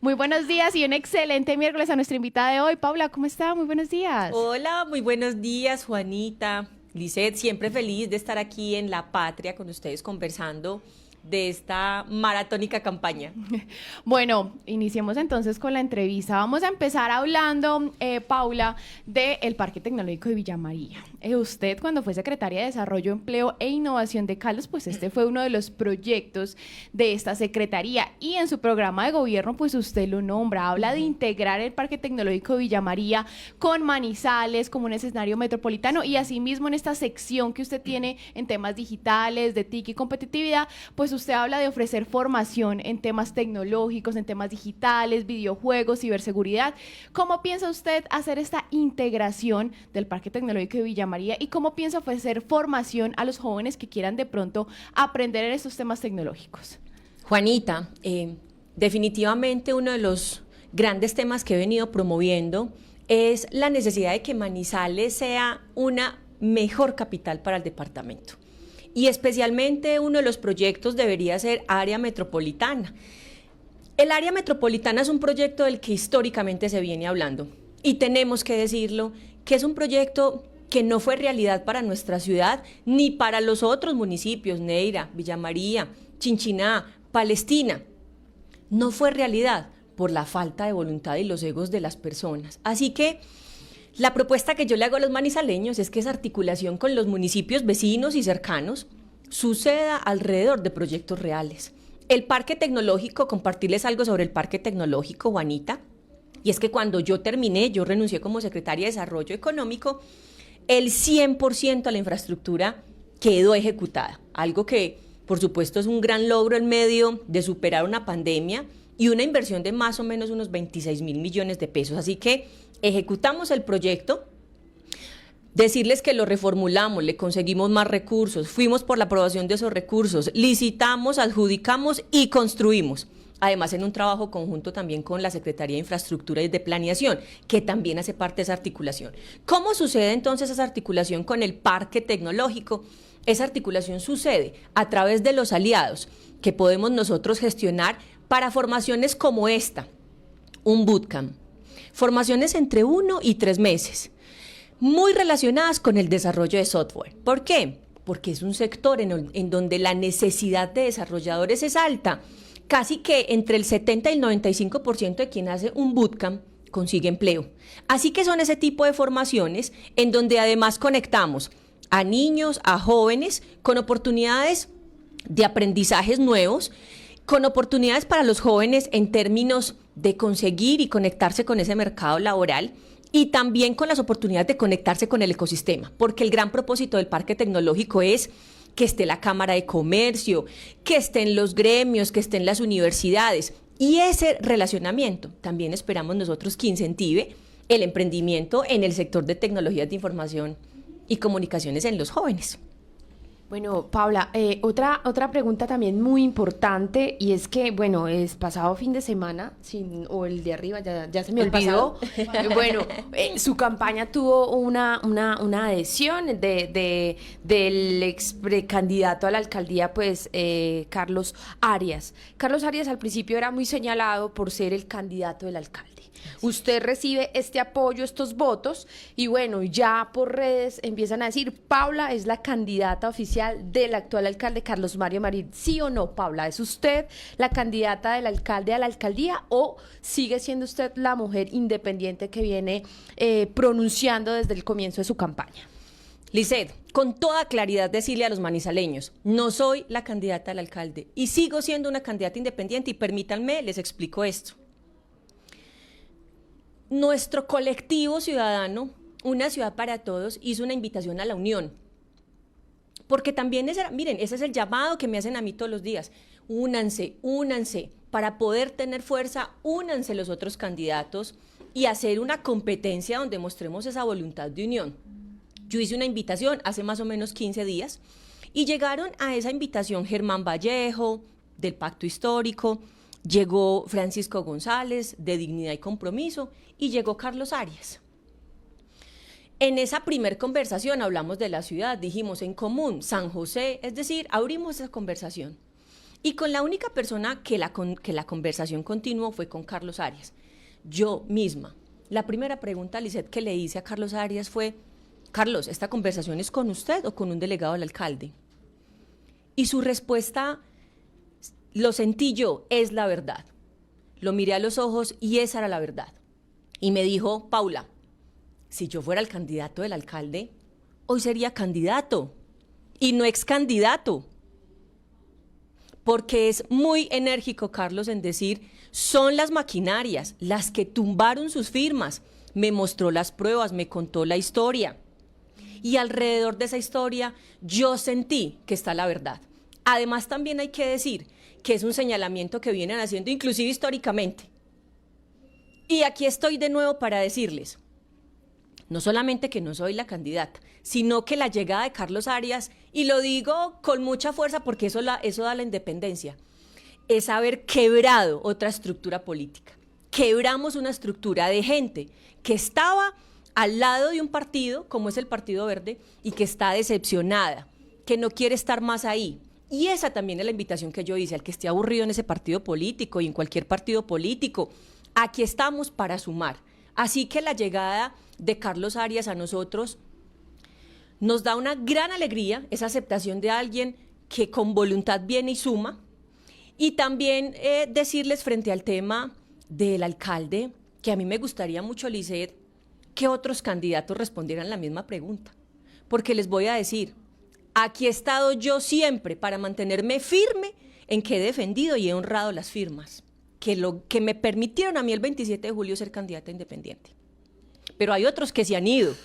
Muy buenos días y un excelente miércoles a nuestra invitada de hoy. Paula, ¿cómo está? Muy buenos días. Hola, muy buenos días, Juanita. Lisset, siempre feliz de estar aquí en La Patria con ustedes conversando de esta maratónica campaña. Bueno, iniciemos entonces con la entrevista. Vamos a empezar hablando, Paula, del Parque Tecnológico de Villa María. Usted, cuando fue secretaria de Desarrollo, Empleo e Innovación de Caldas, pues este fue uno de los proyectos de esta secretaría. Y en su programa de gobierno, pues usted lo nombra. Habla de integrar el Parque Tecnológico de Villa María con Manizales como un escenario metropolitano y asimismo en esta sección que usted tiene en temas digitales, de TIC y competitividad, pues usted habla de ofrecer formación en temas tecnológicos, en temas digitales, videojuegos, ciberseguridad. ¿Cómo piensa usted hacer esta integración del Parque Tecnológico de Villa María y cómo piensa ofrecer formación a los jóvenes que quieran de pronto aprender en estos temas tecnológicos? Juanita, definitivamente uno de los grandes temas que he venido promoviendo es la necesidad de que Manizales sea una mejor capital para el departamento. Y especialmente uno de los proyectos debería ser área metropolitana. El área metropolitana es un proyecto del que históricamente se viene hablando y tenemos que decirlo, que es un proyecto que no fue realidad para nuestra ciudad ni para los otros municipios, Neira, Villa María, Chinchiná, Palestina. No fue realidad por la falta de voluntad y los egos de las personas. Así que la propuesta que yo le hago a los manizaleños es que esa articulación con los municipios vecinos y cercanos suceda alrededor de proyectos reales. El Parque Tecnológico, compartirles algo sobre el Parque Tecnológico, Juanita, y es que cuando yo terminé, yo renuncié como secretaria de Desarrollo Económico, el 100% de la infraestructura quedó ejecutada, algo que por supuesto es un gran logro en medio de superar una pandemia y una inversión de más o menos unos 26.000 millones de pesos. Así que ejecutamos el proyecto, decirles que lo reformulamos, le conseguimos más recursos, fuimos por la aprobación de esos recursos, licitamos, adjudicamos y construimos. Además, en un trabajo conjunto también con la Secretaría de Infraestructura y de Planeación, que también hace parte de esa articulación. ¿Cómo sucede entonces esa articulación con el Parque Tecnológico? Esa articulación sucede a través de los aliados que podemos nosotros gestionar para formaciones como esta, un bootcamp. Formaciones entre 1 y 3 meses, muy relacionadas con el desarrollo de software. ¿Por qué? Porque es un sector en donde la necesidad de desarrolladores es alta. Casi que entre el 70 y el 95% de quien hace un bootcamp consigue empleo. Así que son ese tipo de formaciones en donde además conectamos a niños, a jóvenes, con oportunidades de aprendizajes nuevos, con oportunidades para los jóvenes en términos de conseguir y conectarse con ese mercado laboral y también con las oportunidades de conectarse con el ecosistema, porque el gran propósito del Parque Tecnológico es que esté la Cámara de Comercio, que estén los gremios, que estén las universidades. Y ese relacionamiento también esperamos nosotros que incentive el emprendimiento en el sector de tecnologías de información y comunicaciones en los jóvenes. Bueno, Paula, otra pregunta también muy importante y es que, bueno, es pasado fin de semana, o el de arriba, ya se me olvidó. Bueno, su campaña tuvo una adhesión del ex precandidato a la alcaldía, pues, Carlos Arias. Carlos Arias al principio era muy señalado por ser el candidato del alcalde. Usted recibe este apoyo, estos votos, y bueno, ya por redes empiezan a decir, Paula es la candidata oficial del actual alcalde Carlos Mario Marín. ¿Sí o no, Paula? ¿Es usted la candidata del alcalde a la alcaldía o sigue siendo usted la mujer independiente que viene pronunciando desde el comienzo de su campaña? Lisset, con toda claridad decirle a los manizaleños, no soy la candidata al alcalde y sigo siendo una candidata independiente y permítanme, les explico esto. Nuestro colectivo ciudadano, Una Ciudad para Todos, hizo una invitación a la unión, porque también miren, ese es el llamado que me hacen a mí todos los días, únanse, para poder tener fuerza, únanse los otros candidatos y hacer una competencia donde mostremos esa voluntad de unión. Yo hice una invitación hace más o menos 15 días y llegaron a esa invitación Germán Vallejo, del Pacto Histórico, llegó Francisco González, de Dignidad y Compromiso, y llegó Carlos Arias. En esa primer conversación hablamos de la ciudad, dijimos en común, San José, es decir, abrimos esa conversación. Y con la única persona que la conversación continuó fue con Carlos Arias. Yo misma. La primera pregunta, Lisette, que le hice a Carlos Arias fue: Carlos, ¿esta conversación es con usted o con un delegado del alcalde? Y su respuesta, lo sentí yo, es la verdad. Lo miré a los ojos y esa era la verdad. Y me dijo: Paula, si yo fuera el candidato del alcalde, hoy sería candidato y no ex candidato. Porque es muy enérgico, Carlos, en decir: son las maquinarias las que tumbaron sus firmas. Me mostró las pruebas, me contó la historia. Y alrededor de esa historia yo sentí que está la verdad. Además, también hay que decir que es un señalamiento que vienen haciendo inclusive históricamente. Y aquí estoy de nuevo para decirles, no solamente que no soy la candidata, sino que la llegada de Carlos Arias, y lo digo con mucha fuerza porque eso da la independencia, es haber quebrado otra estructura política. Quebramos una estructura de gente que estaba al lado de un partido, como es el Partido Verde, y que está decepcionada, que no quiere estar más ahí. Y esa también es la invitación que yo hice, al que esté aburrido en ese partido político y en cualquier partido político. Aquí estamos para sumar. Así que la llegada de Carlos Arias a nosotros nos da una gran alegría, esa aceptación de alguien que con voluntad viene y suma. Y también decirles frente al tema del alcalde, que a mí me gustaría mucho, Lisette, que otros candidatos respondieran la misma pregunta. Porque les voy a decir, aquí he estado yo siempre para mantenerme firme en que he defendido y he honrado las firmas que me permitieron a mí el 27 de julio ser candidata independiente. Pero hay otros que se han ido,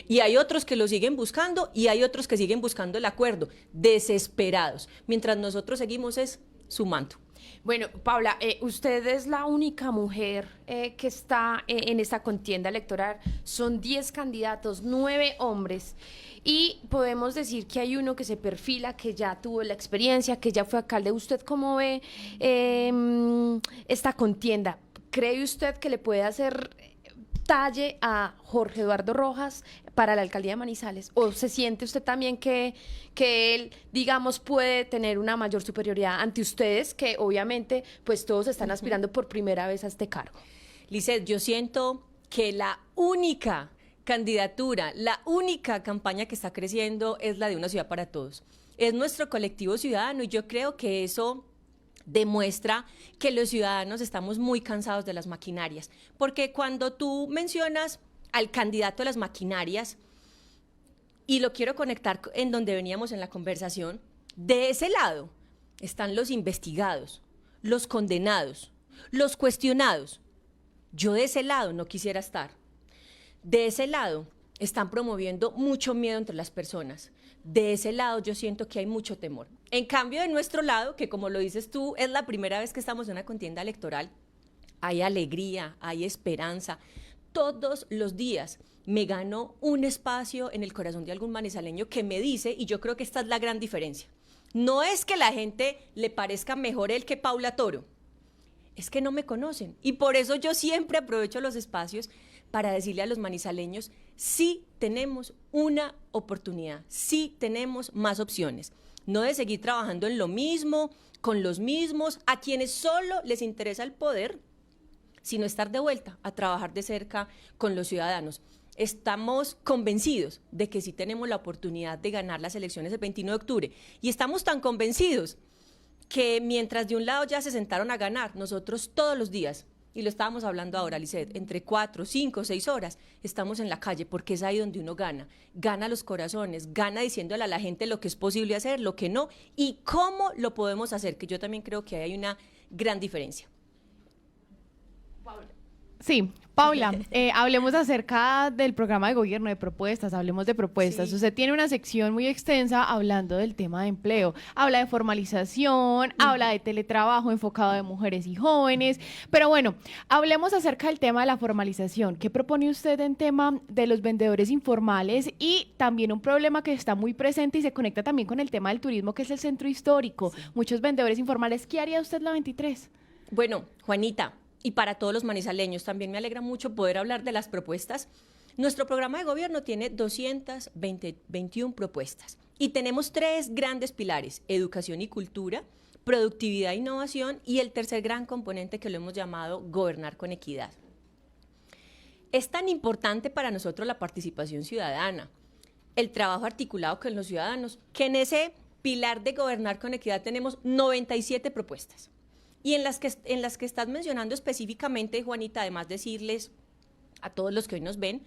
y hay otros que lo siguen buscando, y hay otros que siguen buscando el acuerdo, desesperados, mientras nosotros seguimos sumando. Bueno, Paula, usted es la única mujer que está en esta contienda electoral. Son 10 candidatos, 9 hombres. Y podemos decir que hay uno que se perfila, que ya tuvo la experiencia, que ya fue alcalde. ¿Usted cómo ve esta contienda? ¿Cree usted que le puede hacer talle a Jorge Eduardo Rojas para la alcaldía de Manizales? ¿O se siente usted también que él, digamos, puede tener una mayor superioridad ante ustedes, que obviamente pues todos están aspirando por primera vez a este cargo? Lisette, yo siento que la única candidatura, la única campaña que está creciendo es la de Una Ciudad para Todos. Es nuestro colectivo ciudadano y yo creo que eso demuestra que los ciudadanos estamos muy cansados de las maquinarias, porque cuando tú mencionas al candidato de las maquinarias, y lo quiero conectar en donde veníamos en la conversación, de ese lado están los investigados, los condenados, los cuestionados. Yo de ese lado no quisiera estar. De ese lado están promoviendo mucho miedo entre las personas. De ese lado yo siento que hay mucho temor. En cambio, de nuestro lado, que como lo dices tú, es la primera vez que estamos en una contienda electoral, hay alegría, hay esperanza. Todos los días me gano un espacio en el corazón de algún manizaleño que me dice, y yo creo que esta es la gran diferencia, no es que la gente le parezca mejor él que Paula Toro, es que no me conocen. Y por eso yo siempre aprovecho los espacios para decirle a los manizaleños, sí tenemos una oportunidad, sí tenemos más opciones. No de seguir trabajando en lo mismo, con los mismos, a quienes solo les interesa el poder, sino estar de vuelta a trabajar de cerca con los ciudadanos. Estamos convencidos de que sí tenemos la oportunidad de ganar las elecciones el 29 de octubre. Y estamos tan convencidos que mientras de un lado ya se sentaron a ganar, nosotros todos los días, y lo estábamos hablando ahora, Lisette, entre 4, 5, 6 horas, estamos en la calle, porque es ahí donde uno gana los corazones, gana diciéndole a la gente lo que es posible hacer, lo que no, y cómo lo podemos hacer, que yo también creo que hay una gran diferencia. Sí, Paula, hablemos acerca del programa de gobierno, de propuestas, hablemos de propuestas. Sí. Usted tiene una sección muy extensa hablando del tema de empleo, habla de formalización, habla de teletrabajo enfocado de mujeres y jóvenes, pero bueno, hablemos acerca del tema de la formalización. ¿Qué propone usted en tema de los vendedores informales y también un problema que está muy presente y se conecta también con el tema del turismo, que es el centro histórico? Sí. Muchos vendedores informales. ¿Qué haría usted la 23? Bueno, Juanita, y para todos los manizaleños, también me alegra mucho poder hablar de las propuestas. Nuestro programa de gobierno tiene 221 propuestas y tenemos 3 grandes pilares: educación y cultura, productividad e innovación, y el tercer gran componente que lo hemos llamado gobernar con equidad. Es tan importante para nosotros la participación ciudadana, el trabajo articulado con los ciudadanos, que en ese pilar de gobernar con equidad tenemos 97 propuestas. Y en las que estás mencionando específicamente, Juanita, además decirles a todos los que hoy nos ven,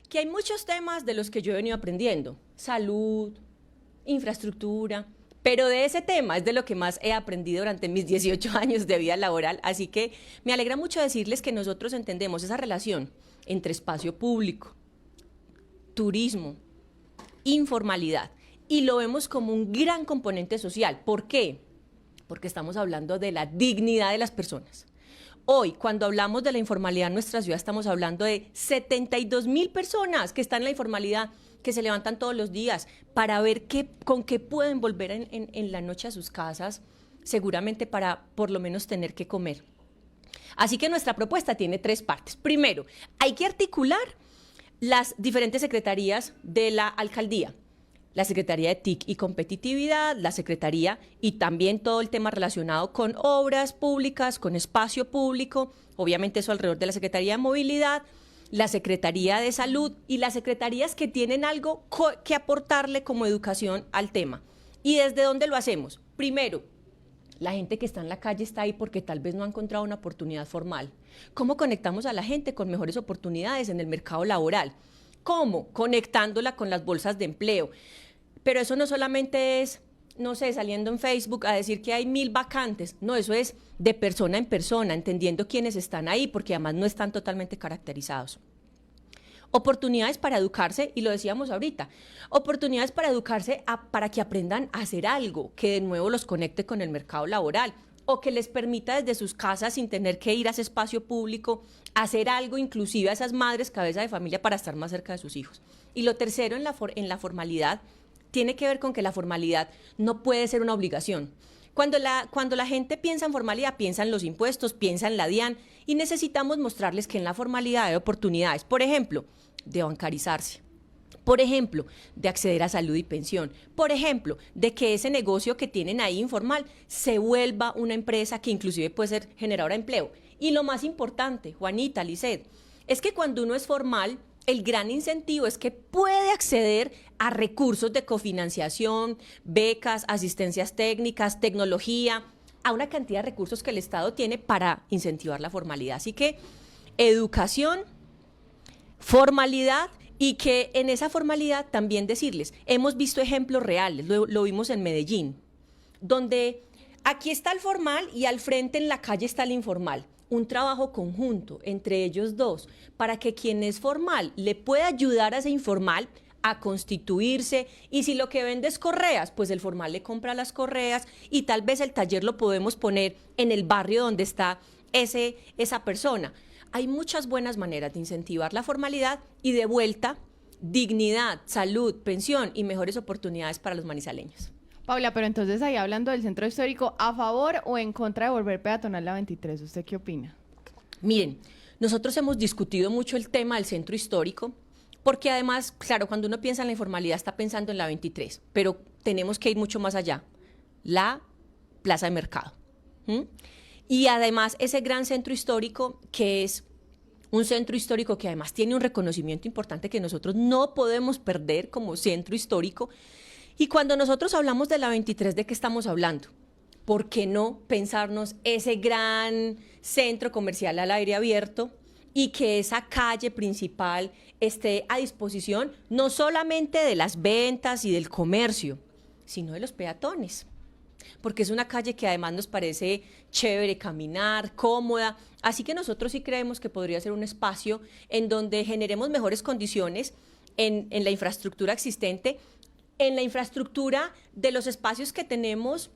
que hay muchos temas de los que yo he venido aprendiendo, salud, infraestructura, pero de ese tema es de lo que más he aprendido durante mis 18 años de vida laboral, así que me alegra mucho decirles que nosotros entendemos esa relación entre espacio público, turismo, informalidad, y lo vemos como un gran componente social. ¿Por qué? Porque estamos hablando de la dignidad de las personas. Hoy, cuando hablamos de la informalidad en nuestra ciudad, estamos hablando de 72,000 personas que están en la informalidad, que se levantan todos los días para ver con qué pueden volver en la noche a sus casas, seguramente para por lo menos tener que comer. Así que nuestra propuesta tiene 3 partes. Primero, hay que articular las diferentes secretarías de la alcaldía. La Secretaría de TIC y Competitividad, la Secretaría y también todo el tema relacionado con obras públicas, con espacio público, obviamente eso alrededor de la Secretaría de Movilidad, la Secretaría de Salud y las secretarías que tienen algo que aportarle como educación al tema. ¿Y desde dónde lo hacemos? Primero, la gente que está en la calle está ahí porque tal vez no ha encontrado una oportunidad formal. ¿Cómo conectamos a la gente con mejores oportunidades en el mercado laboral? ¿Cómo? Conectándola con las bolsas de empleo. Pero eso no solamente es, no sé, saliendo en Facebook a decir que hay 1,000 vacantes. No, eso es de persona en persona, entendiendo quiénes están ahí, porque además no están totalmente caracterizados. Oportunidades para educarse, y lo decíamos ahorita, oportunidades para educarse para que aprendan a hacer algo que de nuevo los conecte con el mercado laboral, o que les permita desde sus casas, sin tener que ir a ese espacio público, hacer algo inclusive a esas madres cabeza de familia para estar más cerca de sus hijos. Y lo tercero en la formalidad tiene que ver con que la formalidad no puede ser una obligación. Cuando la gente piensa en formalidad, piensa en los impuestos, piensa en la DIAN, y necesitamos mostrarles que en la formalidad hay oportunidades, por ejemplo, de bancarizarse, por ejemplo, de acceder a salud y pensión, por ejemplo, de que ese negocio que tienen ahí informal se vuelva una empresa que inclusive puede ser generadora de empleo. Y lo más importante, Juanita, Lisset, es que cuando uno es formal, el gran incentivo es que puede acceder a recursos de cofinanciación, becas, asistencias técnicas, tecnología, a una cantidad de recursos que el Estado tiene para incentivar la formalidad. Así que educación, formalidad, y que en esa formalidad también decirles, hemos visto ejemplos reales, lo vimos en Medellín, donde aquí está el formal y al frente en la calle está el informal. Un trabajo conjunto entre ellos dos para que quien es formal le pueda ayudar a ese informal a constituirse, y si lo que vende es correas, pues el formal le compra las correas, y tal vez el taller lo podemos poner en el barrio donde está esa persona. Hay muchas buenas maneras de incentivar la formalidad y de vuelta, dignidad, salud, pensión y mejores oportunidades para los manizaleños. Paula, pero entonces ahí hablando del centro histórico, ¿a favor o en contra de volver peatonal la 23? ¿Usted qué opina? Miren, nosotros hemos discutido mucho el tema del centro histórico, porque además, claro, cuando uno piensa en la informalidad está pensando en la 23, pero tenemos que ir mucho más allá, la plaza de mercado. Y además ese gran centro histórico, que es un centro histórico que además tiene un reconocimiento importante que nosotros no podemos perder como centro histórico. Y cuando nosotros hablamos de la 23, ¿de qué estamos hablando? ¿Por qué no pensarnos ese gran centro comercial al aire abierto y que esa calle principal esté a disposición no solamente de las ventas y del comercio, sino de los peatones? Porque es una calle que además nos parece chévere caminar, cómoda, así que nosotros sí creemos que podría ser un espacio en donde generemos mejores condiciones en la infraestructura existente, en la infraestructura de los espacios que tenemos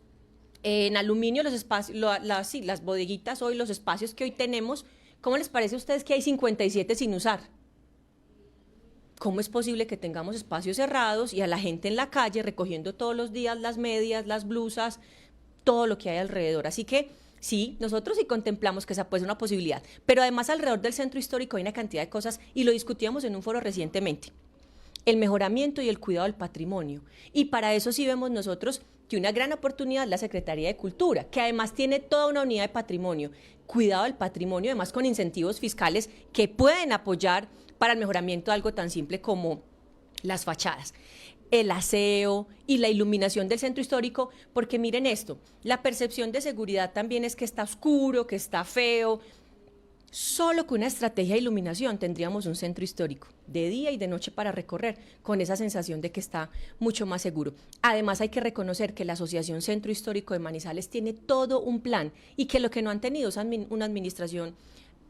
en aluminio, los espacios, las bodeguitas hoy, los espacios que hoy tenemos. ¿Cómo les parece a ustedes que hay 57 sin usar? ¿Cómo es posible que tengamos espacios cerrados y a la gente en la calle recogiendo todos los días las medias, las blusas, todo lo que hay alrededor? Así que sí, nosotros sí contemplamos que esa puede ser una posibilidad, pero además alrededor del centro histórico hay una cantidad de cosas, y lo discutíamos en un foro recientemente, el mejoramiento y el cuidado del patrimonio, y para eso sí vemos nosotros que una gran oportunidad es la Secretaría de Cultura, que además tiene toda una unidad de patrimonio, cuidado del patrimonio, además con incentivos fiscales que pueden apoyar para el mejoramiento de algo tan simple como las fachadas, el aseo y la iluminación del centro histórico, porque miren esto, la percepción de seguridad también es que está oscuro, que está feo. Solo con una estrategia de iluminación tendríamos un centro histórico de día y de noche para recorrer, con esa sensación de que está mucho más seguro. Además hay que reconocer que la Asociación Centro Histórico de Manizales tiene todo un plan y que lo que no han tenido es una administración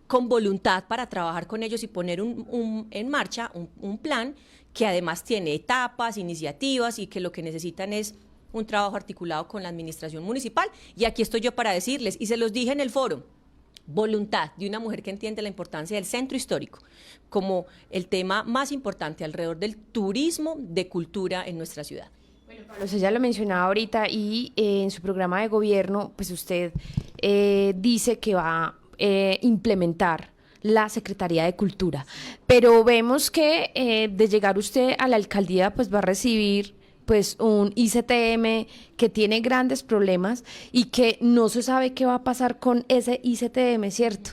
con voluntad para trabajar con ellos y poner en marcha un plan que además tiene etapas, iniciativas y que lo que necesitan es un trabajo articulado con la administración municipal. Y aquí estoy yo para decirles, y se los dije en el foro, voluntad de una mujer que entiende la importancia del centro histórico como el tema más importante alrededor del turismo de cultura en nuestra ciudad. Bueno, Pablo, usted ya lo mencionaba ahorita y en su programa de gobierno, pues usted dice que va a implementar la Secretaría de Cultura, pero vemos que de llegar usted a la alcaldía, pues va a recibir pues un ICTM que tiene grandes problemas y que no se sabe qué va a pasar con ese ICTM, ¿cierto?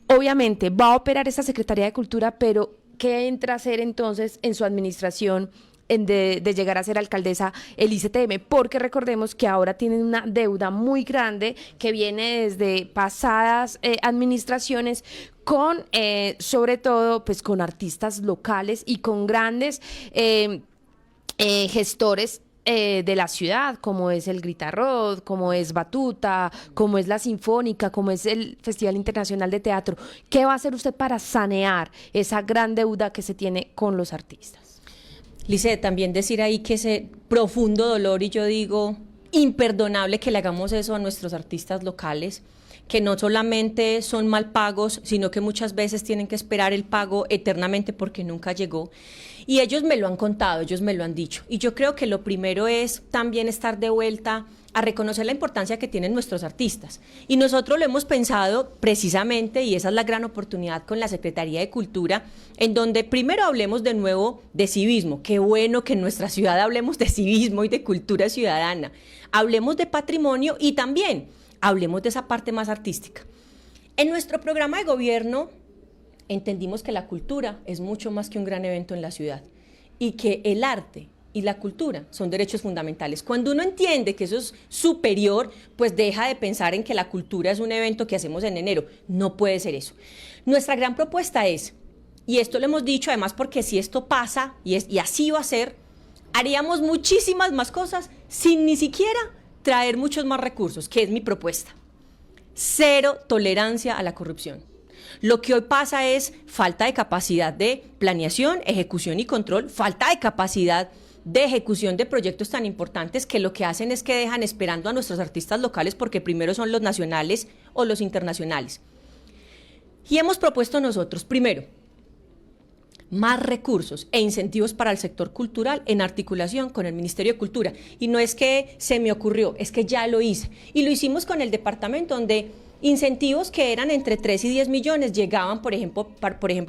Obviamente va a operar esta Secretaría de Cultura, pero ¿qué entra a hacer entonces en su administración de llegar a ser alcaldesa el ICTM? Porque recordemos que ahora tienen una deuda muy grande que viene desde pasadas administraciones con, sobre todo, pues con artistas locales y con grandes gestores de la ciudad, como es el Gritarrod, como es Batuta, como es la Sinfónica, como es el Festival Internacional de Teatro. ¿Qué va a hacer usted para sanear esa gran deuda que se tiene con los artistas? Lice, también decir ahí que ese profundo dolor, y yo digo, imperdonable que le hagamos eso a nuestros artistas locales, que no solamente son mal pagos, sino que muchas veces tienen que esperar el pago eternamente porque nunca llegó. Y ellos me lo han contado, ellos me lo han dicho. Y yo creo que lo primero es también estar de vuelta a reconocer la importancia que tienen nuestros artistas. Y nosotros lo hemos pensado precisamente, y esa es la gran oportunidad con la Secretaría de Cultura, en donde primero hablemos de nuevo de civismo. Qué bueno que en nuestra ciudad hablemos de civismo y de cultura ciudadana. Hablemos de patrimonio y también hablemos de esa parte más artística. En nuestro programa de gobierno entendimos que la cultura es mucho más que un gran evento en la ciudad y que el arte y la cultura son derechos fundamentales. Cuando uno entiende que eso es superior, pues deja de pensar en que la cultura es un evento que hacemos en enero. No puede ser eso. Nuestra gran propuesta es, y esto lo hemos dicho además porque si esto pasa, y así va a ser, haríamos muchísimas más cosas sin ni siquiera traer muchos más recursos, que es mi propuesta. Cero tolerancia a la corrupción. Lo que hoy pasa es falta de capacidad de planeación, ejecución y control, falta de capacidad de ejecución de proyectos tan importantes que lo que hacen es que dejan esperando a nuestros artistas locales porque primero son los nacionales o los internacionales. Y hemos propuesto nosotros, primero, más recursos e incentivos para el sector cultural en articulación con el Ministerio de Cultura. Y no es que se me ocurrió, es que ya lo hice. Y lo hicimos con el departamento donde incentivos que eran entre 3 y 10 millones llegaban, por ejemplo,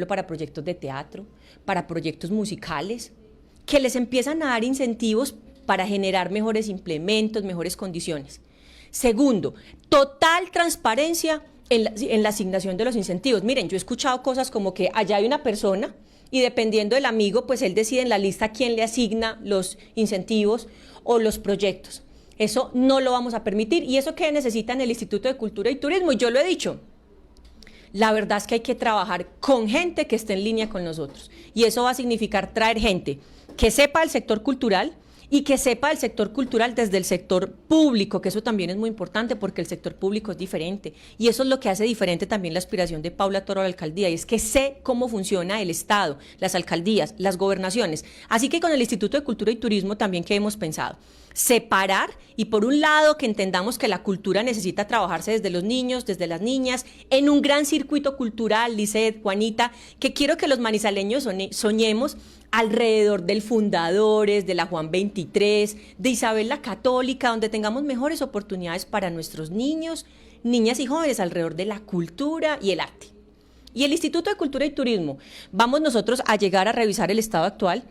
para proyectos de teatro, para proyectos musicales, que les empiezan a dar incentivos para generar mejores implementos, mejores condiciones. Segundo, total transparencia en la asignación de los incentivos. Miren, yo he escuchado cosas como que allá hay una persona y dependiendo del amigo, pues él decide en la lista quién le asigna los incentivos o los proyectos. Eso no lo vamos a permitir. ¿Y eso qué necesitan el Instituto de Cultura y Turismo? Y yo lo he dicho. La verdad es que hay que trabajar con gente que esté en línea con nosotros. Y eso va a significar traer gente que sepa el sector cultural y que sepa el sector cultural desde el sector público, que eso también es muy importante porque el sector público es diferente. Y eso es lo que hace diferente también la aspiración de Paula Toro a la alcaldía, y es que sé cómo funciona el Estado, las alcaldías, las gobernaciones. Así que con el Instituto de Cultura y Turismo también que hemos pensado separar, y por un lado que entendamos que la cultura necesita trabajarse desde los niños, desde las niñas, en un gran circuito cultural, Lizeth, Juanita, que quiero que los manizaleños soñemos alrededor del Fundadores, de la Juan 23, de Isabel la Católica, donde tengamos mejores oportunidades para nuestros niños, niñas y jóvenes alrededor de la cultura y el arte. Y el Instituto de Cultura y Turismo, vamos nosotros a llegar a revisar el estado actual.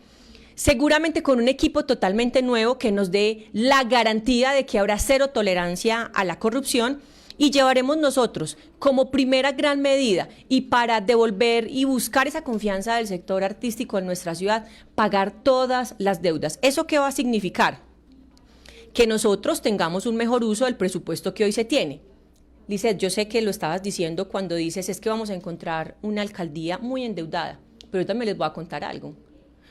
seguramente con un equipo totalmente nuevo que nos dé la garantía de que habrá cero tolerancia a la corrupción, y llevaremos nosotros como primera gran medida y para devolver y buscar esa confianza del sector artístico en nuestra ciudad, pagar todas las deudas. ¿Eso qué va a significar? Que nosotros tengamos un mejor uso del presupuesto que hoy se tiene. Lizeth, yo sé que lo estabas diciendo cuando dices es que vamos a encontrar una alcaldía muy endeudada, pero yo también les voy a contar algo.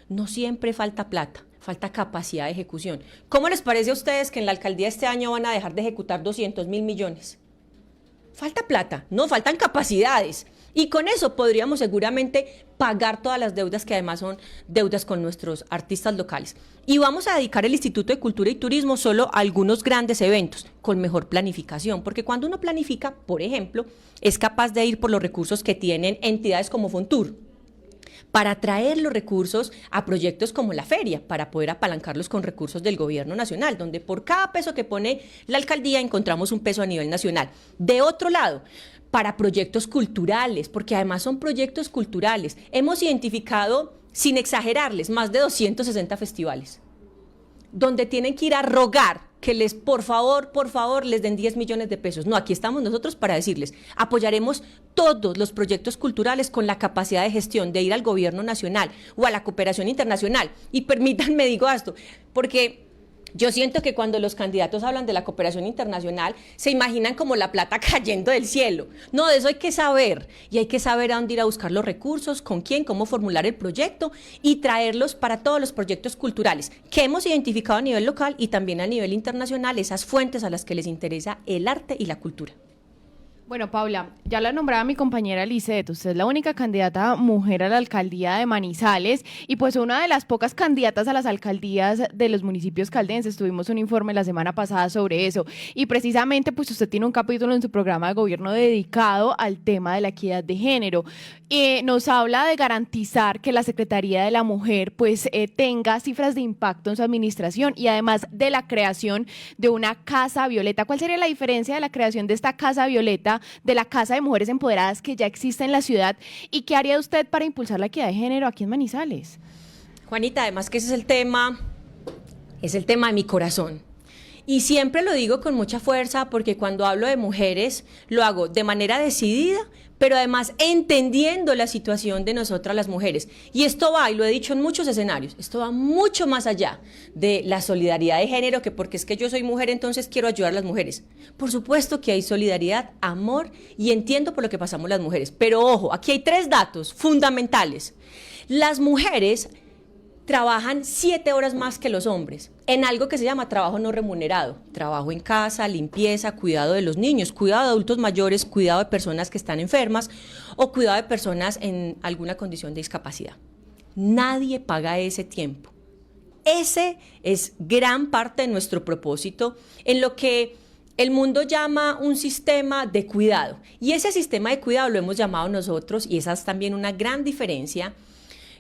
No siempre falta plata, falta capacidad de ejecución. ¿Cómo les parece a ustedes que en la alcaldía este año van a dejar de ejecutar 200.000 millones? Falta plata, no, faltan capacidades. Y con eso podríamos seguramente pagar todas las deudas que además son deudas con nuestros artistas locales. Y vamos a dedicar el Instituto de Cultura y Turismo solo a algunos grandes eventos con mejor planificación, porque cuando uno planifica, por ejemplo, es capaz de ir por los recursos que tienen entidades como Fontur, para traer los recursos a proyectos como la feria, para poder apalancarlos con recursos del gobierno nacional, donde por cada peso que pone la alcaldía encontramos un peso a nivel nacional. De otro lado, para proyectos culturales, porque además son proyectos culturales. Hemos identificado, sin exagerarles, más de 260 festivales, donde tienen que ir a rogar que les, por favor, les den 10 millones de pesos. No, aquí estamos nosotros para decirles, apoyaremos todos los proyectos culturales con la capacidad de gestión de ir al gobierno nacional o a la cooperación internacional. Y permítanme, digo esto, porque yo siento que cuando los candidatos hablan de la cooperación internacional, se imaginan como la plata cayendo del cielo. No, de eso hay que saber, y hay que saber a dónde ir a buscar los recursos, con quién, cómo formular el proyecto y traerlos para todos los proyectos culturales que hemos identificado a nivel local y también a nivel internacional, esas fuentes a las que les interesa el arte y la cultura. Bueno, Paula, ya la nombraba mi compañera Lizeth, usted es la única candidata mujer a la alcaldía de Manizales y pues una de las pocas candidatas a las alcaldías de los municipios caldenses. Tuvimos un informe la semana pasada sobre eso y precisamente pues usted tiene un capítulo en su programa de gobierno dedicado al tema de la equidad de género. Nos habla de garantizar que la Secretaría de la Mujer pues tenga cifras de impacto en su administración y además de la creación de una Casa Violeta. ¿Cuál sería la diferencia de la creación de esta Casa Violeta de la Casa de Mujeres Empoderadas que ya existe en la ciudad? ¿Y qué haría usted para impulsar la equidad de género aquí en Manizales? Juanita, además que ese es el tema de mi corazón. Y siempre lo digo con mucha fuerza porque cuando hablo de mujeres lo hago de manera decidida, pero además entendiendo la situación de nosotras las mujeres. Y esto va, y lo he dicho en muchos escenarios, esto va mucho más allá de la solidaridad de género, que porque es que yo soy mujer entonces quiero ayudar a las mujeres. Por supuesto que hay solidaridad, amor, y entiendo por lo que pasamos las mujeres. Pero ojo, aquí hay 3 datos fundamentales. Las mujeres trabajan 7 horas más que los hombres en algo que se llama trabajo no remunerado, trabajo en casa, limpieza, cuidado de los niños, cuidado de adultos mayores, cuidado de personas que están enfermas o cuidado de personas en alguna condición de discapacidad. Nadie paga ese tiempo. Ese es gran parte de nuestro propósito en lo que el mundo llama un sistema de cuidado, y ese sistema de cuidado lo hemos llamado nosotros, y esa es también una gran diferencia,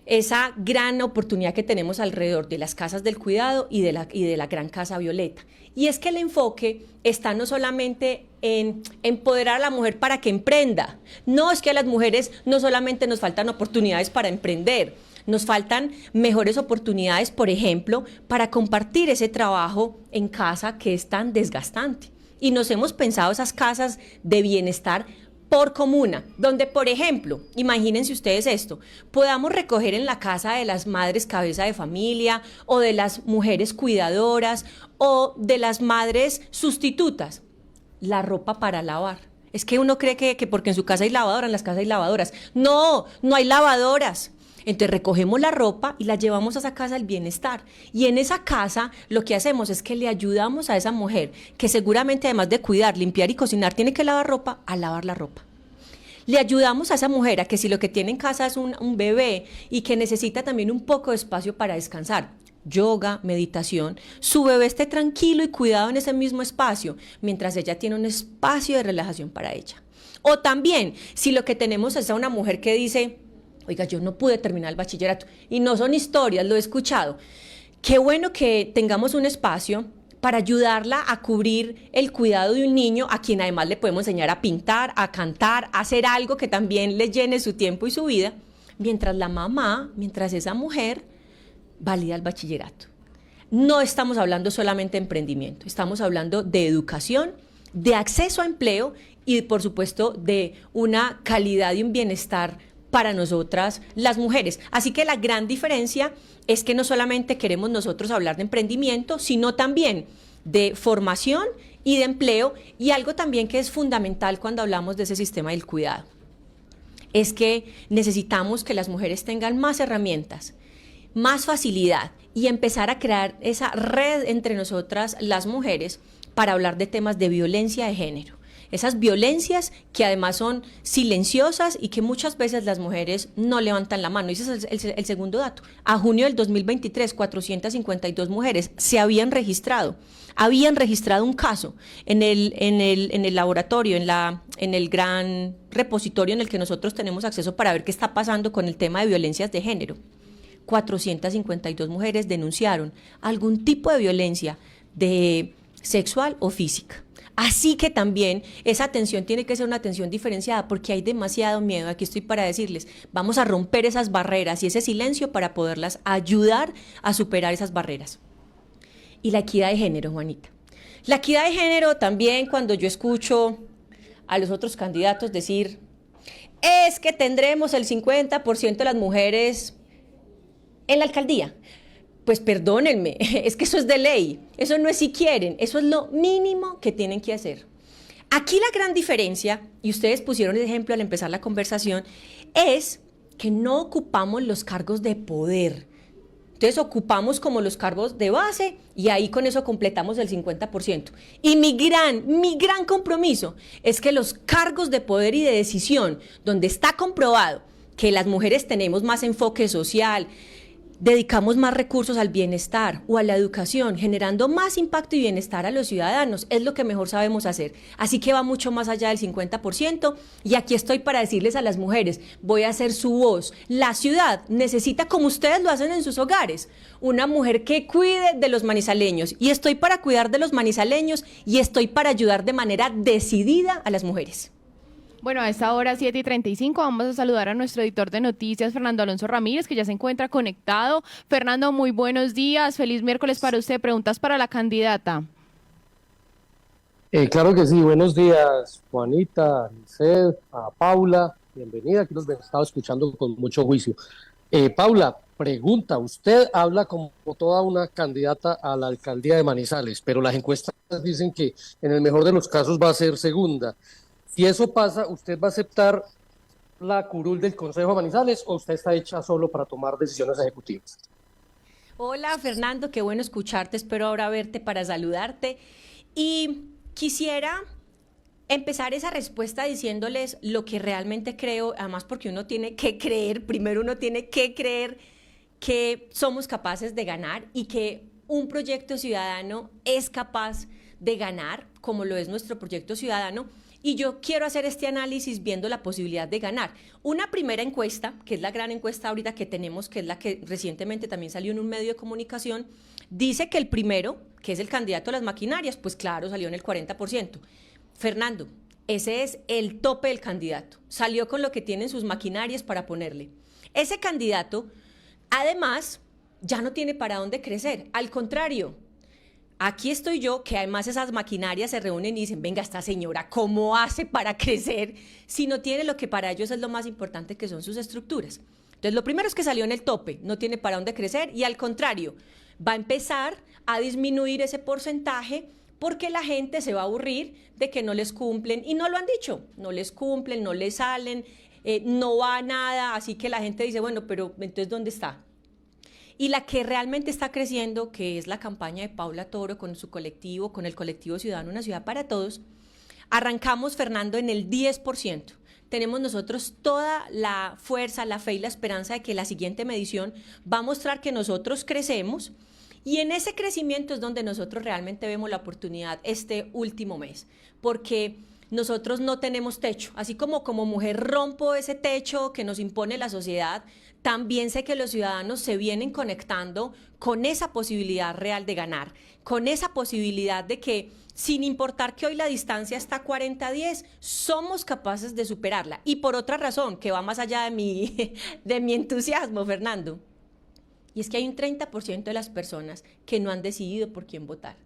esa gran oportunidad que tenemos alrededor de las casas del cuidado y de la gran Casa Violeta. Y es que el enfoque está no solamente en empoderar a la mujer para que emprenda. No, es que a las mujeres no solamente nos faltan oportunidades para emprender, nos faltan mejores oportunidades, por ejemplo, para compartir ese trabajo en casa que es tan desgastante. Y nos hemos pensado esas casas de bienestar por comuna, donde, por ejemplo, imagínense ustedes esto, podamos recoger en la casa de las madres cabeza de familia o de las mujeres cuidadoras o de las madres sustitutas, la ropa para lavar. Es que uno cree que porque en su casa hay lavadora, en las casas hay lavadoras. No, no hay lavadoras. Entonces recogemos la ropa y la llevamos a esa casa del bienestar. Y en esa casa lo que hacemos es que le ayudamos a esa mujer que seguramente además de cuidar, limpiar y cocinar tiene que lavar ropa, a lavar la ropa. Le ayudamos a esa mujer a que si lo que tiene en casa es un bebé y que necesita también un poco de espacio para descansar, yoga, meditación, su bebé esté tranquilo y cuidado en ese mismo espacio, mientras ella tiene un espacio de relajación para ella. O también, si lo que tenemos es a una mujer que dice, oiga, yo no pude terminar el bachillerato, y no son historias, lo he escuchado. Qué bueno que tengamos un espacio para ayudarla a cubrir el cuidado de un niño a quien además le podemos enseñar a pintar, a cantar, a hacer algo que también le llene su tiempo y su vida, mientras la mamá, mientras esa mujer valida el bachillerato. No estamos hablando solamente de emprendimiento, estamos hablando de educación, de acceso a empleo y, por supuesto, de una calidad y un bienestar para nosotras las mujeres. Así que la gran diferencia es que no solamente queremos nosotros hablar de emprendimiento, sino también de formación y de empleo, y algo también que es fundamental cuando hablamos de ese sistema del cuidado, es que necesitamos que las mujeres tengan más herramientas, más facilidad y empezar a crear esa red entre nosotras las mujeres para hablar de temas de violencia de género. Esas violencias que además son silenciosas y que muchas veces las mujeres no levantan la mano. Ese es el segundo dato. A junio del 2023, 452 mujeres se habían registrado un caso en el laboratorio, en el gran repositorio en el que nosotros tenemos acceso para ver qué está pasando con el tema de violencias de género. 452 mujeres denunciaron algún tipo de violencia sexual o física. Así que también esa atención tiene que ser una atención diferenciada porque hay demasiado miedo. Aquí estoy para decirles, vamos a romper esas barreras y ese silencio para poderlas ayudar a superar esas barreras. Y la equidad de género, Juanita. La equidad de género también, cuando yo escucho a los otros candidatos decir, es que tendremos el 50% de las mujeres en la alcaldía. Pues perdónenme, es que eso es de ley, eso no es si quieren, eso es lo mínimo que tienen que hacer. Aquí la gran diferencia, y ustedes pusieron el ejemplo al empezar la conversación, es que no ocupamos los cargos de poder. Entonces ocupamos como los cargos de base y ahí con eso completamos el 50%. Y mi gran compromiso es que los cargos de poder y de decisión, donde está comprobado que las mujeres tenemos más enfoque social, dedicamos más recursos al bienestar o a la educación, generando más impacto y bienestar a los ciudadanos, es lo que mejor sabemos hacer. Así que va mucho más allá del 50%, y aquí estoy para decirles a las mujeres, voy a ser su voz. La ciudad necesita, como ustedes lo hacen en sus hogares, una mujer que cuide de los manizaleños, y estoy para cuidar de los manizaleños y estoy para ayudar de manera decidida a las mujeres. Bueno, a esta hora 7:35 vamos a saludar a nuestro editor de noticias, Fernando Alonso Ramírez, que ya se encuentra conectado. Fernando, muy buenos días, feliz miércoles para usted. Preguntas para la candidata. Claro que sí, buenos días, Juanita, a Lisset, a Paula, bienvenida, aquí los he estado escuchando con mucho juicio. Paula, pregunta, usted habla como toda una candidata a la alcaldía de Manizales, pero las encuestas dicen que en el mejor de los casos va a ser segunda. Si eso pasa, ¿usted va a aceptar la curul del Consejo de Manizales o usted está hecha solo para tomar decisiones ejecutivas? Hola, Fernando, qué bueno escucharte, espero ahora verte para saludarte. Y quisiera empezar esa respuesta diciéndoles lo que realmente creo, además porque uno tiene que creer, primero uno tiene que creer que somos capaces de ganar y que un proyecto ciudadano es capaz de ganar, como lo es nuestro proyecto ciudadano. Y yo quiero hacer este análisis viendo la posibilidad de ganar. Una primera encuesta, que es la gran encuesta ahorita que tenemos, que es la que recientemente también salió en un medio de comunicación, dice que el primero, que es el candidato a las maquinarias, pues claro, salió en el 40%. Fernando, ese es el tope del candidato. Salió con lo que tienen sus maquinarias para ponerle. Ese candidato, además, ya no tiene para dónde crecer. Al contrario, aquí estoy yo, que además esas maquinarias se reúnen y dicen, venga, esta señora, ¿cómo hace para crecer si no tiene lo que para ellos es lo más importante, que son sus estructuras? Entonces, lo primero es que salió en el tope, no tiene para dónde crecer, y al contrario, va a empezar a disminuir ese porcentaje porque la gente se va a aburrir de que no les cumplen, y no lo han dicho, no les cumplen, no les salen, no va a nada, así que la gente dice, bueno, pero entonces, ¿dónde está? Y la que realmente está creciendo, que es la campaña de Paula Toro con su colectivo, con el colectivo Ciudadano Una Ciudad para Todos, arrancamos, Fernando, en el 10%. Tenemos nosotros toda la fuerza, la fe y la esperanza de que la siguiente medición va a mostrar que nosotros crecemos, y en ese crecimiento es donde nosotros realmente vemos la oportunidad este último mes, porque nosotros no tenemos techo. Así como mujer rompo ese techo que nos impone la sociedad, también sé que los ciudadanos se vienen conectando con esa posibilidad real de ganar, con esa posibilidad de que, sin importar que hoy la distancia está 40-10, somos capaces de superarla. Y por otra razón, que va más allá de mi entusiasmo, Fernando, y es que hay un 30% de las personas que no han decidido por quién votar.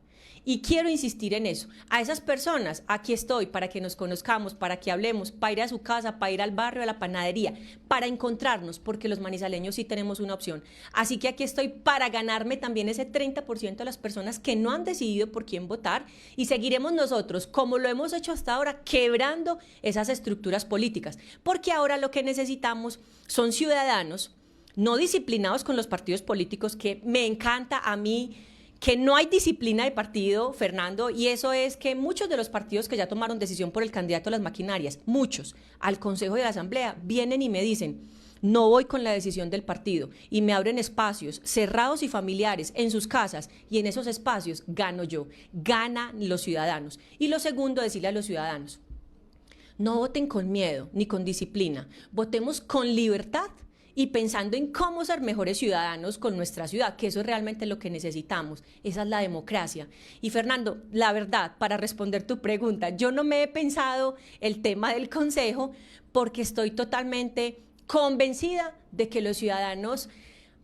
Y quiero insistir en eso. A esas personas, aquí estoy para que nos conozcamos, para que hablemos, para ir a su casa, para ir al barrio, a la panadería, para encontrarnos, porque los manizaleños sí tenemos una opción. Así que aquí estoy para ganarme también ese 30% de las personas que no han decidido por quién votar, y seguiremos nosotros, como lo hemos hecho hasta ahora, quebrando esas estructuras políticas, porque ahora lo que necesitamos son ciudadanos no disciplinados con los partidos políticos, que me encanta a mí que no hay disciplina de partido, Fernando, y eso es que muchos de los partidos que ya tomaron decisión por el candidato a las maquinarias, muchos, al Consejo de la Asamblea, vienen y me dicen: no voy con la decisión del partido, y me abren espacios cerrados y familiares en sus casas, y en esos espacios gano yo, ganan los ciudadanos. Y lo segundo, decirle a los ciudadanos: no voten con miedo ni con disciplina, votemos con libertad y pensando en cómo ser mejores ciudadanos con nuestra ciudad, que eso es realmente lo que necesitamos. Esa es la democracia. Y Fernando, la verdad, para responder tu pregunta, yo no me he pensado el tema del consejo, porque estoy totalmente convencida de que los ciudadanos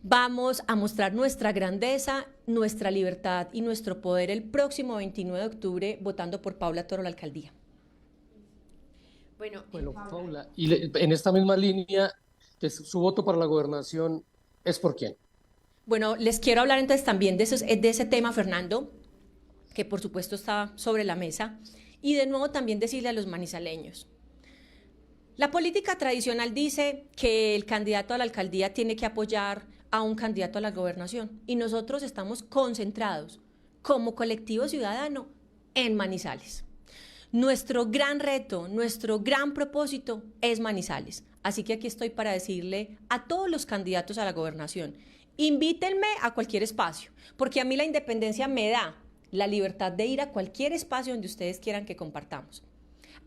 vamos a mostrar nuestra grandeza, nuestra libertad y nuestro poder el próximo 29 de octubre votando por Paula Toro a la alcaldía. Bueno, Paula, y en esta misma línea, que su voto para la gobernación es ¿por quién? Bueno, les quiero hablar entonces también de ese tema, Fernando, que por supuesto está sobre la mesa, y de nuevo también decirle a los manizaleños: la política tradicional dice que el candidato a la alcaldía tiene que apoyar a un candidato a la gobernación, y nosotros estamos concentrados como colectivo ciudadano en Manizales. Nuestro gran reto, nuestro gran propósito es Manizales. Así que aquí estoy para decirle a todos los candidatos a la gobernación: invítenme a cualquier espacio, porque a mí la independencia me da la libertad de ir a cualquier espacio donde ustedes quieran que compartamos.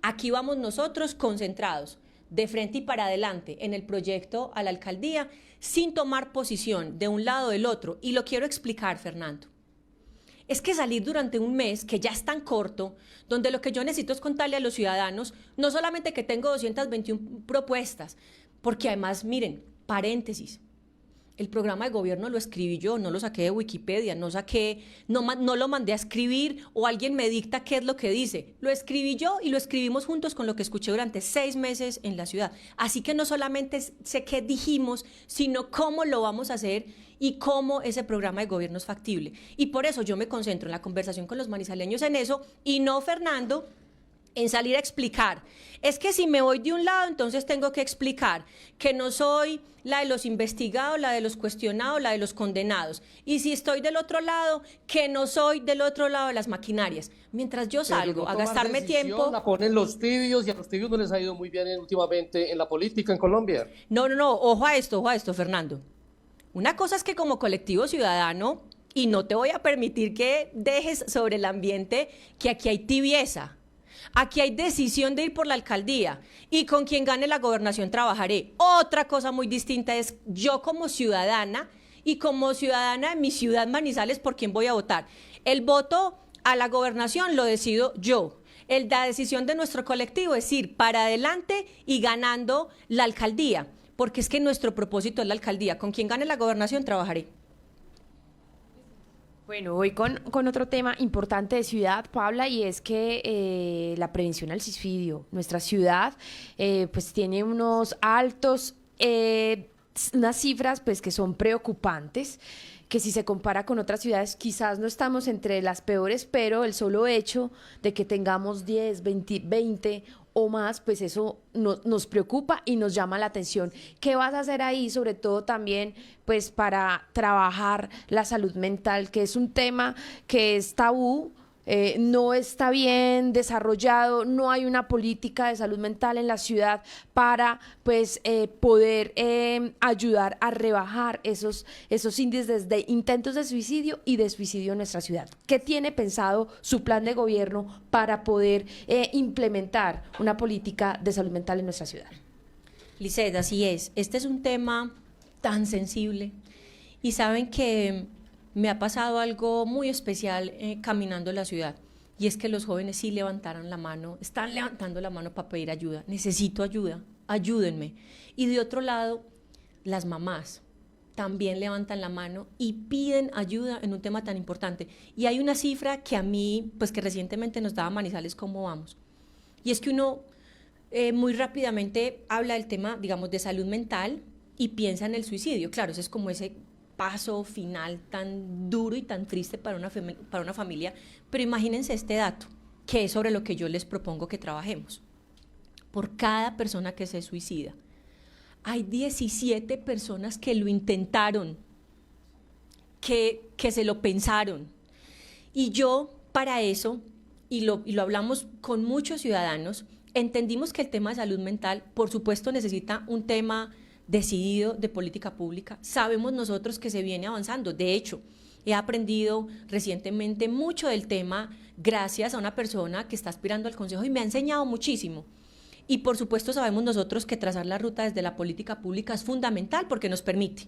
Aquí vamos nosotros concentrados, de frente y para adelante, en el proyecto a la alcaldía, sin tomar posición de un lado o del otro. Y lo quiero explicar, Fernando. Es que salir durante un mes, que ya es tan corto, donde lo que yo necesito es contarle a los ciudadanos, no solamente que tengo 221 propuestas, porque además, miren, paréntesis, el programa de gobierno lo escribí yo, no lo saqué de Wikipedia, no lo mandé a escribir o alguien me dicta qué es lo que dice. Lo escribí yo y lo escribimos juntos con lo que escuché durante 6 meses en la ciudad. Así que no solamente sé qué dijimos, sino cómo lo vamos a hacer y cómo ese programa de gobierno es factible. Y por eso yo me concentro en la conversación con los manizaleños en eso, y no, Fernando, en salir a explicar. Es que si me voy de un lado, entonces tengo que explicar que no soy la de los investigados, la de los cuestionados, la de los condenados. Y si estoy del otro lado, que no soy del otro lado de las maquinarias. Mientras yo salgo a gastarme tiempo... La ponen los tibios, y a los tibios no les ha ido muy bien últimamente en la política en Colombia. No, ojo a esto, Fernando. Una cosa es que como colectivo ciudadano, y no te voy a permitir que dejes sobre el ambiente que aquí hay tibieza. Aquí hay decisión de ir por la alcaldía, y con quien gane la gobernación trabajaré. Otra cosa muy distinta es yo como ciudadana, y como ciudadana de mi ciudad Manizales, por quién voy a votar. El voto a la gobernación lo decido yo. La decisión de nuestro colectivo es ir para adelante y ganando la alcaldía, porque es que nuestro propósito es la alcaldía. Con quien gane la gobernación trabajaré. Bueno, voy con otro tema importante de ciudad, Paula, y es que la prevención al suicidio. Nuestra ciudad pues tiene unos altos, unas cifras pues que son preocupantes, que si se compara con otras ciudades quizás no estamos entre las peores, pero el solo hecho de que tengamos 10, 20 o más, pues eso nos preocupa y nos llama la atención. ¿Qué vas a hacer ahí? Sobre todo también, pues, para trabajar la salud mental, que es un tema que es tabú, no está bien desarrollado, no hay una política de salud mental en la ciudad para, pues, poder ayudar a rebajar esos índices de intentos de suicidio y de suicidio en nuestra ciudad. ¿Qué tiene pensado su plan de gobierno para poder implementar una política de salud mental en nuestra ciudad? Lisset, así es. Este es un tema tan sensible, y saben que me ha pasado algo muy especial caminando la ciudad, y es que los jóvenes sí levantaron la mano, están levantando la mano para pedir ayuda. Necesito ayuda, ayúdenme. Y de otro lado, las mamás también levantan la mano y piden ayuda en un tema tan importante. Y hay una cifra que a mí, pues que recientemente nos daba Manizales, ¿cómo vamos? Y es que uno muy rápidamente habla del tema, digamos, de salud mental y piensa en el suicidio. Claro, ese es como ese paso final tan duro y tan triste para una familia, pero imagínense este dato, que es sobre lo que yo les propongo que trabajemos. Por cada persona que se suicida, hay 17 personas que lo intentaron, que se lo pensaron. Y yo, para eso, y lo hablamos con muchos ciudadanos, entendimos que el tema de salud mental, por supuesto, necesita un tema decidido de política pública. Sabemos nosotros que se viene avanzando. De hecho, he aprendido recientemente mucho del tema gracias a una persona que está aspirando al consejo y me ha enseñado muchísimo. Y por supuesto sabemos nosotros que trazar la ruta desde la política pública es fundamental porque nos permite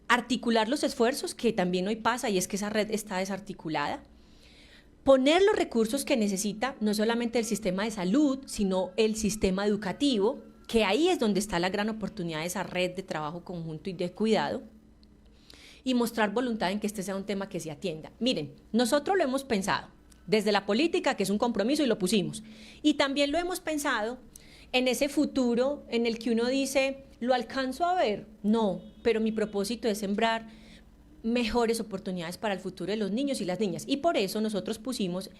articular los esfuerzos, que también hoy pasa, y es que esa red está desarticulada, poner los recursos que necesita no solamente el sistema de salud, sino el sistema educativo, que ahí es donde está la gran oportunidad de esa red de trabajo conjunto y de cuidado, y mostrar voluntad en que este sea un tema que se atienda. Miren, nosotros lo hemos pensado desde la política, que es un compromiso, y lo pusimos, y también lo hemos pensado en ese futuro en el que uno dice, ¿lo alcanzo a ver? No, pero mi propósito es sembrar mejores oportunidades para el futuro de los niños y las niñas, y por eso nosotros pusimos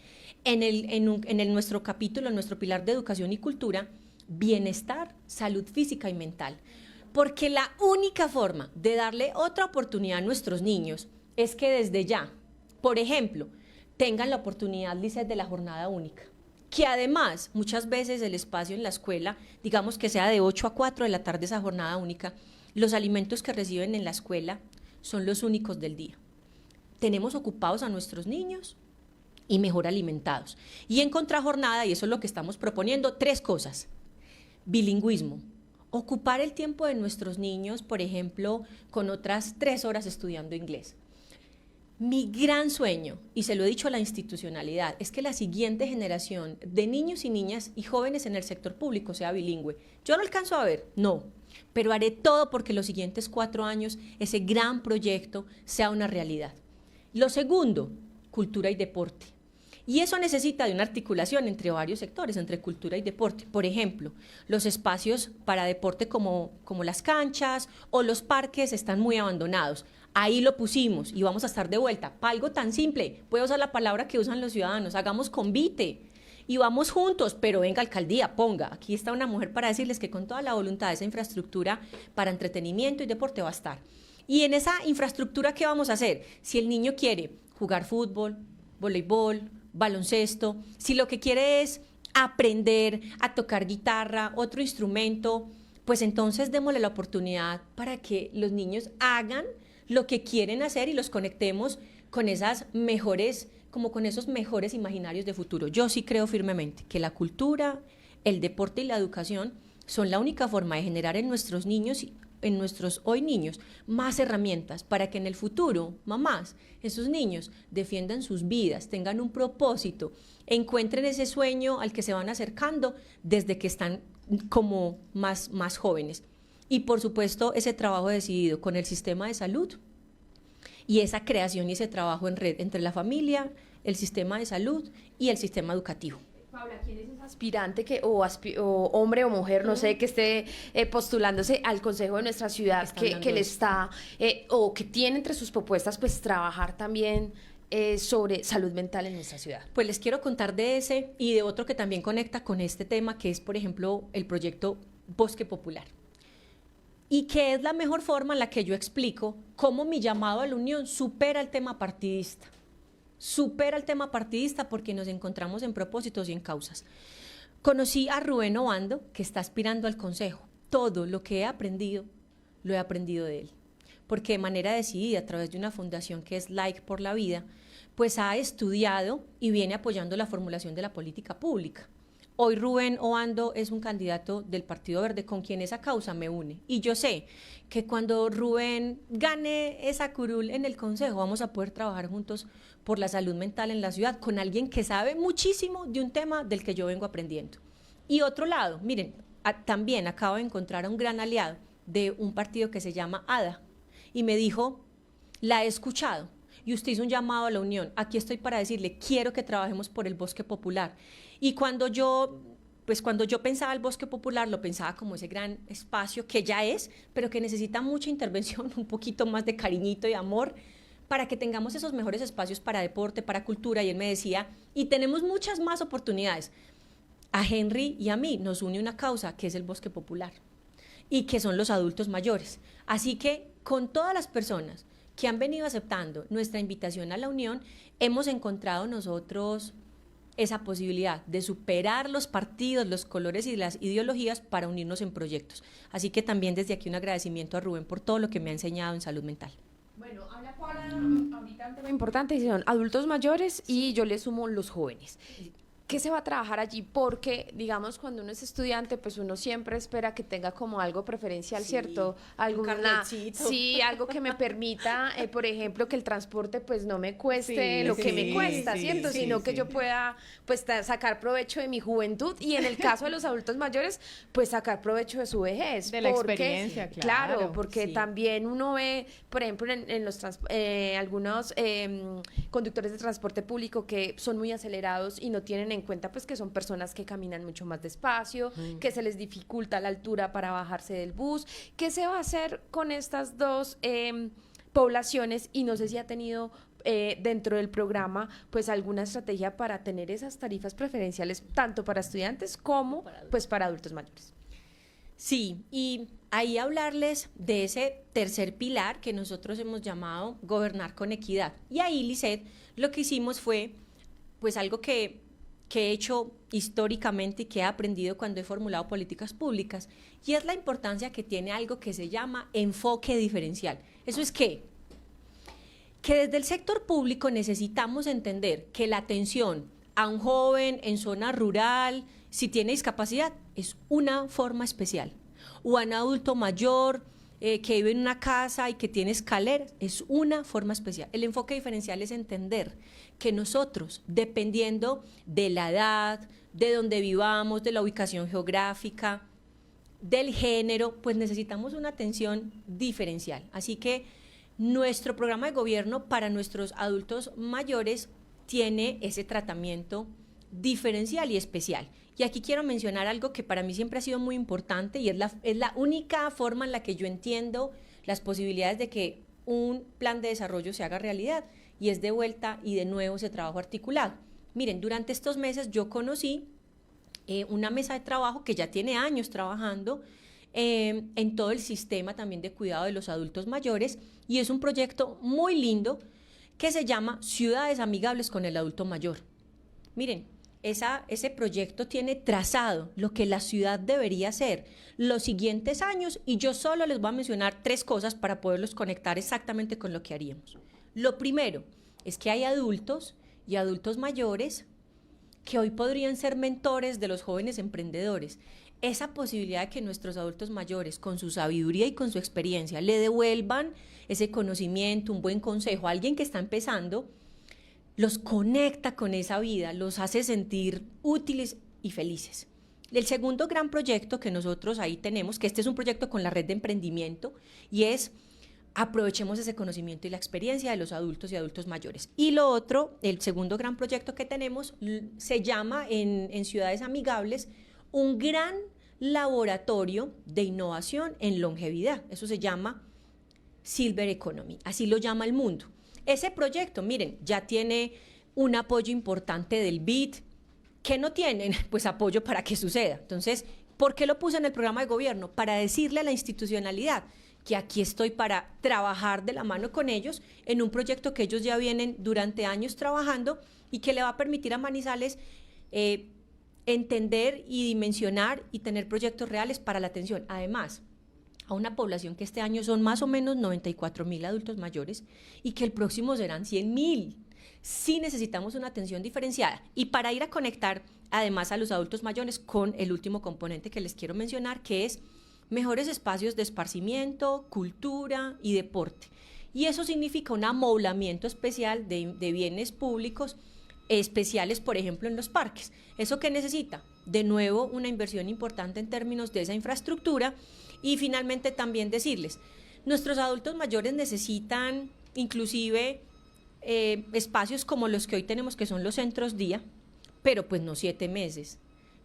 en nuestro capítulo, en nuestro pilar de educación y cultura, bienestar, salud física y mental, porque la única forma de darle otra oportunidad a nuestros niños es que desde ya, por ejemplo, tengan la oportunidad, Lizeth, de la jornada única, que además muchas veces el espacio en la escuela, digamos que sea de 8 a 4 de la tarde esa jornada única, los alimentos que reciben en la escuela son los únicos del día. Tenemos ocupados a nuestros niños y mejor alimentados. Y en contrajornada, y eso es lo que estamos proponiendo, 3 cosas. Bilingüismo. Ocupar el tiempo de nuestros niños, por ejemplo, con otras 3 horas estudiando inglés. Mi gran sueño, y se lo he dicho a la institucionalidad, es que la siguiente generación de niños y niñas y jóvenes en el sector público sea bilingüe. Yo no alcanzo a ver, no, pero haré todo porque los siguientes 4 años ese gran proyecto sea una realidad. Lo segundo, cultura y deporte. Y eso necesita de una articulación entre varios sectores, entre cultura y deporte. Por ejemplo, los espacios para deporte como las canchas o los parques están muy abandonados. Ahí lo pusimos y vamos a estar de vuelta. Para algo tan simple, puedo usar la palabra que usan los ciudadanos, hagamos convite y vamos juntos, pero venga, alcaldía, ponga. Aquí está una mujer para decirles que con toda la voluntad esa infraestructura para entretenimiento y deporte va a estar. Y en esa infraestructura, ¿qué vamos a hacer? Si el niño quiere jugar fútbol, voleibol, baloncesto, si lo que quiere es aprender a tocar guitarra, otro instrumento, pues entonces démosle la oportunidad para que los niños hagan lo que quieren hacer y los conectemos con esas mejores, como con esos mejores imaginarios de futuro. Yo sí creo firmemente que la cultura, el deporte y la educación son la única forma de generar en nuestros niños, en nuestros hoy niños, más herramientas para que en el futuro, mamás, esos niños defiendan sus vidas, tengan un propósito, encuentren ese sueño al que se van acercando desde que están como más jóvenes. Y por supuesto ese trabajo decidido con el sistema de salud y esa creación y ese trabajo en red entre la familia, el sistema de salud y el sistema educativo. Paula, ¿quién es ese aspirante o hombre o mujer, no sé, que esté postulándose al consejo de nuestra ciudad, que le está, o que tiene entre sus propuestas, pues trabajar también sobre salud mental en nuestra ciudad? Pues les quiero contar de ese y de otro que también conecta con este tema, que es, por ejemplo, el proyecto Bosque Popular. Y que es la mejor forma en la que yo explico cómo mi llamado a la unión supera el tema partidista. Supera el tema partidista porque nos encontramos en propósitos y en causas. Conocí a Rubén Obando, que está aspirando al consejo. Todo lo que he aprendido, lo he aprendido de él. Porque de manera decidida, a través de una fundación que es Like por la Vida, pues ha estudiado y viene apoyando la formulación de la política pública. Hoy Rubén Obando es un candidato del Partido Verde con quien esa causa me une. Y yo sé que cuando Rubén gane esa curul en el Consejo, vamos a poder trabajar juntos por la salud mental en la ciudad, con alguien que sabe muchísimo de un tema del que yo vengo aprendiendo. Y otro lado, miren, también acabo de encontrar a un gran aliado de un partido que se llama ADA, y me dijo, la he escuchado y usted hizo un llamado a la unión, aquí estoy para decirle, quiero que trabajemos por el bosque popular. Y cuando yo pensaba el bosque popular, lo pensaba como ese gran espacio que ya es, pero que necesita mucha intervención, un poquito más de cariñito y amor, para que tengamos esos mejores espacios para deporte, para cultura. Y él me decía, y tenemos muchas más oportunidades. A Henry y a mí nos une una causa, que es el bosque popular, y que son los adultos mayores. Así que con todas las personas que han venido aceptando nuestra invitación a la unión, hemos encontrado nosotros esa posibilidad de superar los partidos, los colores y las ideologías para unirnos en proyectos. Así que también desde aquí un agradecimiento a Rubén por todo lo que me ha enseñado en salud mental. Bueno, habla Paula ahorita un tema importante, son adultos mayores y yo le sumo los jóvenes. ¿Qué se va a trabajar allí? Porque, digamos, cuando uno es estudiante, pues uno siempre espera que tenga como algo preferencial, sí, ¿cierto? Sí, algo que me permita, por ejemplo, que el transporte pues no me cueste lo que me cuesta, ¿cierto? Sino que yo pueda pues sacar provecho de mi juventud y en el caso de los adultos mayores, pues sacar provecho de su vejez. De la experiencia, claro. Porque también uno ve, por ejemplo, en los algunos conductores de transporte público que son muy acelerados y no tienen en cuenta pues que son personas que caminan mucho más despacio, que se les dificulta la altura para bajarse del bus. ¿Qué se va a hacer con estas dos poblaciones? Y no sé si ha tenido dentro del programa pues alguna estrategia para tener esas tarifas preferenciales tanto para estudiantes como pues para adultos mayores. Sí, y ahí hablarles de ese tercer pilar que nosotros hemos llamado gobernar con equidad. Y ahí, Lisset, lo que hicimos fue pues algo que he hecho históricamente y que he aprendido cuando he formulado políticas públicas, y es la importancia que tiene algo que se llama enfoque diferencial. Eso es que desde el sector público necesitamos entender que la atención a un joven en zona rural, si tiene discapacidad, es una forma especial, o a un adulto mayor que vive en una casa y que tiene escaleras, es una forma especial. El enfoque diferencial es entender que nosotros, dependiendo de la edad, de donde vivamos, de la ubicación geográfica, del género, pues necesitamos una atención diferencial. Así que nuestro programa de gobierno para nuestros adultos mayores tiene ese tratamiento diferencial y especial. Y aquí quiero mencionar algo que para mí siempre ha sido muy importante y es la única forma en la que yo entiendo las posibilidades de que un plan de desarrollo se haga realidad, y es de vuelta y de nuevo ese trabajo articulado. Miren, durante estos meses yo conocí una mesa de trabajo que ya tiene años trabajando en todo el sistema también de cuidado de los adultos mayores, y es un proyecto muy lindo que se llama Ciudades Amigables con el Adulto Mayor. Miren, ese proyecto tiene trazado lo que la ciudad debería ser los siguientes años, y yo solo les voy a mencionar 3 cosas para poderlos conectar exactamente con lo que haríamos. Lo primero es que hay adultos y adultos mayores que hoy podrían ser mentores de los jóvenes emprendedores. Esa posibilidad de que nuestros adultos mayores, con su sabiduría y con su experiencia, le devuelvan ese conocimiento, un buen consejo a alguien que está empezando, los conecta con esa vida, los hace sentir útiles y felices. El segundo gran proyecto que nosotros ahí tenemos, que este es un proyecto con la red de emprendimiento, y es aprovechemos ese conocimiento y la experiencia de los adultos y adultos mayores. Y lo otro, el segundo gran proyecto que tenemos, se llama en Ciudades Amigables, un gran laboratorio de innovación en longevidad. Eso se llama Silver Economy, así lo llama el mundo. Ese proyecto, miren, ya tiene un apoyo importante del BID. ¿Qué no tienen? Pues apoyo para que suceda. Entonces, ¿por qué lo puse en el programa de gobierno? Para decirle a la institucionalidad que aquí estoy para trabajar de la mano con ellos en un proyecto que ellos ya vienen durante años trabajando y que le va a permitir a Manizales entender y dimensionar y tener proyectos reales para la atención. Además, a una población que este año son más o menos 94.000 adultos mayores y que el próximo serán 100.000. Sí necesitamos una atención diferenciada. Y para ir a conectar además a los adultos mayores con el último componente que les quiero mencionar, que es mejores espacios de esparcimiento, cultura y deporte. Y eso significa un amoblamiento especial de bienes públicos especiales, por ejemplo, en los parques. ¿Eso qué necesita? De nuevo, una inversión importante en términos de esa infraestructura. Y finalmente también decirles, Nuestros adultos mayores necesitan inclusive espacios como los que hoy tenemos, que son los centros día, pero pues no 7 meses.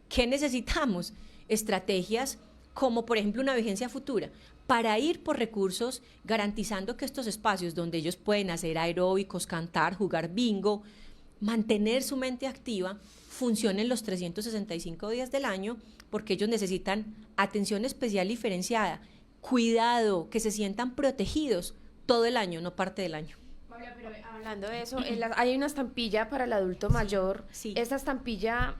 ¿Qué necesitamos? Estrategias como por ejemplo una vigencia futura, para ir por recursos garantizando que estos espacios donde ellos pueden hacer aeróbicos, cantar, jugar bingo, mantener su mente activa, funcionen los 365 días del año, porque ellos necesitan atención especial diferenciada, cuidado, que se sientan protegidos todo el año, no parte del año. Pero hablando de eso, hay una estampilla para el adulto mayor. Sí. ¿Esta estampilla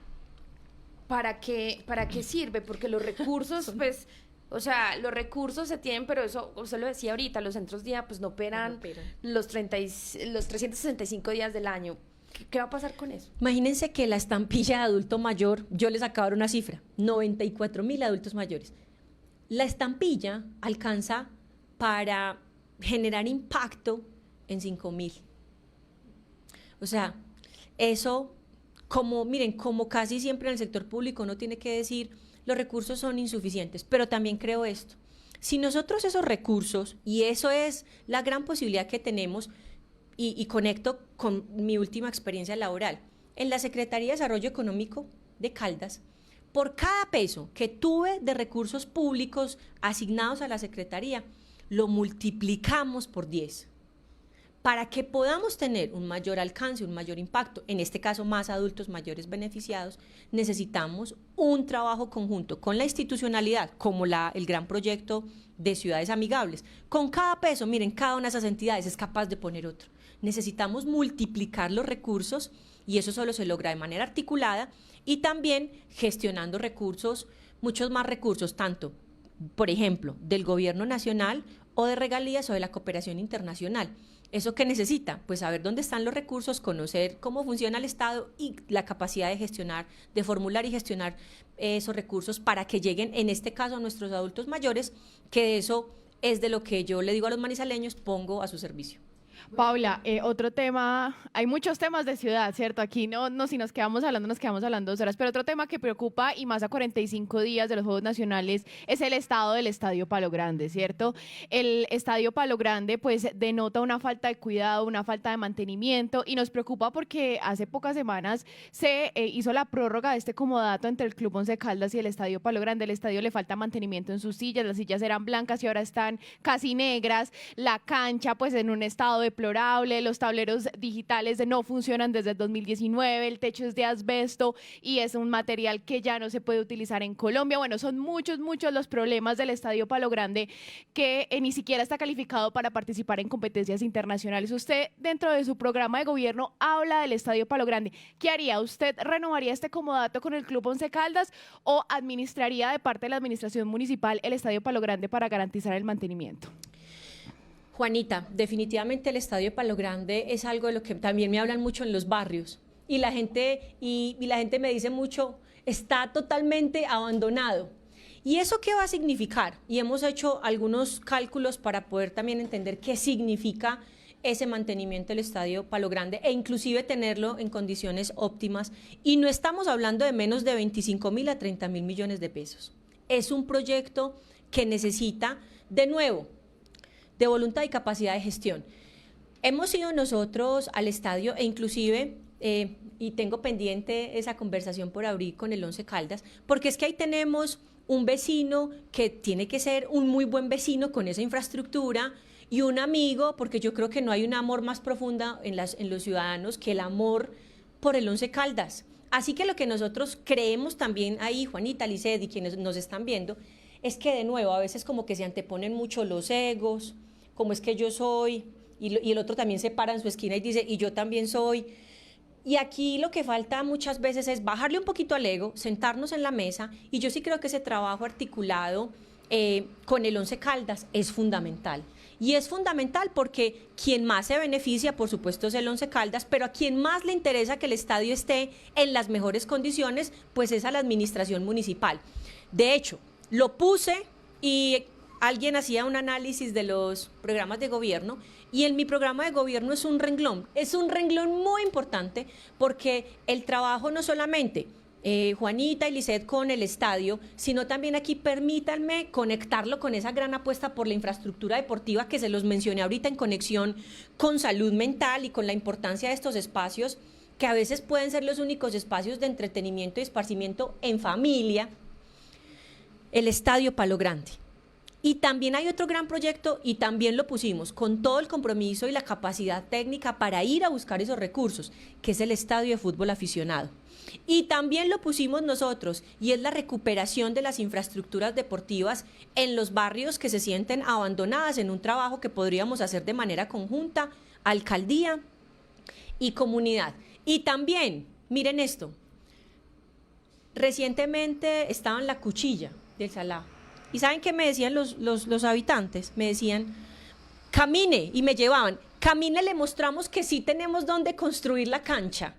para qué sirve? Porque los recursos, pues, o sea, los recursos se tienen, pero eso, usted lo decía ahorita, los centros día pues no operan, los 365 días del año. ¿Qué va a pasar con eso? Imagínense que la estampilla de adulto mayor, yo les acabo de dar una cifra, 94.000 adultos mayores. La estampilla alcanza para generar impacto en 5.000. O sea, eso, miren, como casi siempre en el sector público uno tiene que decir, los recursos son insuficientes, pero también creo esto. Si nosotros esos recursos, y eso es la gran posibilidad que tenemos, y conecto con mi última experiencia laboral, en la Secretaría de Desarrollo Económico de Caldas, por cada peso que tuve de recursos públicos asignados a la Secretaría, lo multiplicamos por 10. Para que podamos tener un mayor alcance, un mayor impacto, en este caso más adultos mayores beneficiados, necesitamos un trabajo conjunto con la institucionalidad, como el gran proyecto de ciudades amigables. Con cada peso, miren, cada una de esas entidades es capaz de poner otro. Necesitamos multiplicar los recursos y eso solo se logra de manera articulada y también gestionando recursos, muchos más recursos, tanto, por ejemplo, del gobierno nacional o de regalías o de la cooperación internacional. ¿Eso qué necesita? Pues saber dónde están los recursos, conocer cómo funciona el Estado y la capacidad de gestionar, de formular y gestionar esos recursos para que lleguen, en este caso, a nuestros adultos mayores, que eso es de lo que yo le digo a los manizaleños, pongo a su servicio. Paula, otro tema, hay muchos temas de ciudad, ¿cierto? Aquí no, si nos quedamos hablando 2 horas, pero otro tema que preocupa y más a 45 días de los Juegos Nacionales es el estado del Estadio Palo Grande, ¿cierto? El Estadio Palo Grande pues denota una falta de cuidado, una falta de mantenimiento y nos preocupa porque hace pocas semanas se hizo la prórroga de este comodato entre el Club Once Caldas y el Estadio Palo Grande. El estadio le falta mantenimiento en sus sillas, las sillas eran blancas y ahora están casi negras, la cancha pues en un estado deplorable, los tableros digitales no funcionan desde el 2019, el techo es de asbesto y es un material que ya no se puede utilizar en Colombia. Bueno, son muchos los problemas del Estadio Palo Grande que ni siquiera está calificado para participar en competencias internacionales. Usted, dentro de su programa de gobierno, habla del Estadio Palo Grande. ¿Qué haría? ¿Usted renovaría este comodato con el Club Once Caldas o administraría de parte de la administración municipal el Estadio Palo Grande para garantizar el mantenimiento? Juanita, definitivamente el Estadio Palo Grande es algo de lo que también me hablan mucho en los barrios y la gente me dice mucho, está totalmente abandonado. ¿Y eso qué va a significar? Y hemos hecho algunos cálculos para poder también entender qué significa ese mantenimiento del Estadio Palo Grande e inclusive tenerlo en condiciones óptimas. Y no estamos hablando de menos de 25.000 a 30.000 millones de pesos. Es un proyecto que necesita, de nuevo, de voluntad y capacidad de gestión. Hemos ido nosotros al estadio e inclusive, y tengo pendiente esa conversación por abrir con el Once Caldas, porque es que ahí tenemos un vecino que tiene que ser un muy buen vecino con esa infraestructura y un amigo, porque yo creo que no hay un amor más profundo en los ciudadanos que el amor por el Once Caldas. Así que lo que nosotros creemos también ahí, Juanita, Lisset y quienes nos están viendo, es que de nuevo a veces como que se anteponen mucho los egos, como es que yo soy, y el otro también se para en su esquina y dice, y yo también soy. Y aquí lo que falta muchas veces es bajarle un poquito al ego, sentarnos en la mesa, y yo sí creo que ese trabajo articulado con el Once Caldas es fundamental. Y es fundamental porque quien más se beneficia, por supuesto, es el Once Caldas, pero a quien más le interesa que el estadio esté en las mejores condiciones, pues es a la administración municipal. De hecho, lo puse y alguien hacía un análisis de los programas de gobierno y en mi programa de gobierno es un renglón muy importante porque el trabajo no solamente Juanita y Lisset con el estadio, sino también aquí permítanme conectarlo con esa gran apuesta por la infraestructura deportiva que se los mencioné ahorita en conexión con salud mental y con la importancia de estos espacios que a veces pueden ser los únicos espacios de entretenimiento y esparcimiento en familia, el Estadio Palo Grande. Y también hay otro gran proyecto, y también lo pusimos con todo el compromiso y la capacidad técnica para ir a buscar esos recursos, que es el Estadio de Fútbol Aficionado. Y también lo pusimos nosotros, y es la recuperación de las infraestructuras deportivas en los barrios que se sienten abandonadas, en un trabajo que podríamos hacer de manera conjunta, alcaldía y comunidad. Y también, miren esto, recientemente estaba en la Cuchilla del Salá, y ¿saben qué me decían los habitantes? Me decían, camine, y me llevaban, camine, le mostramos que sí tenemos donde construir la cancha.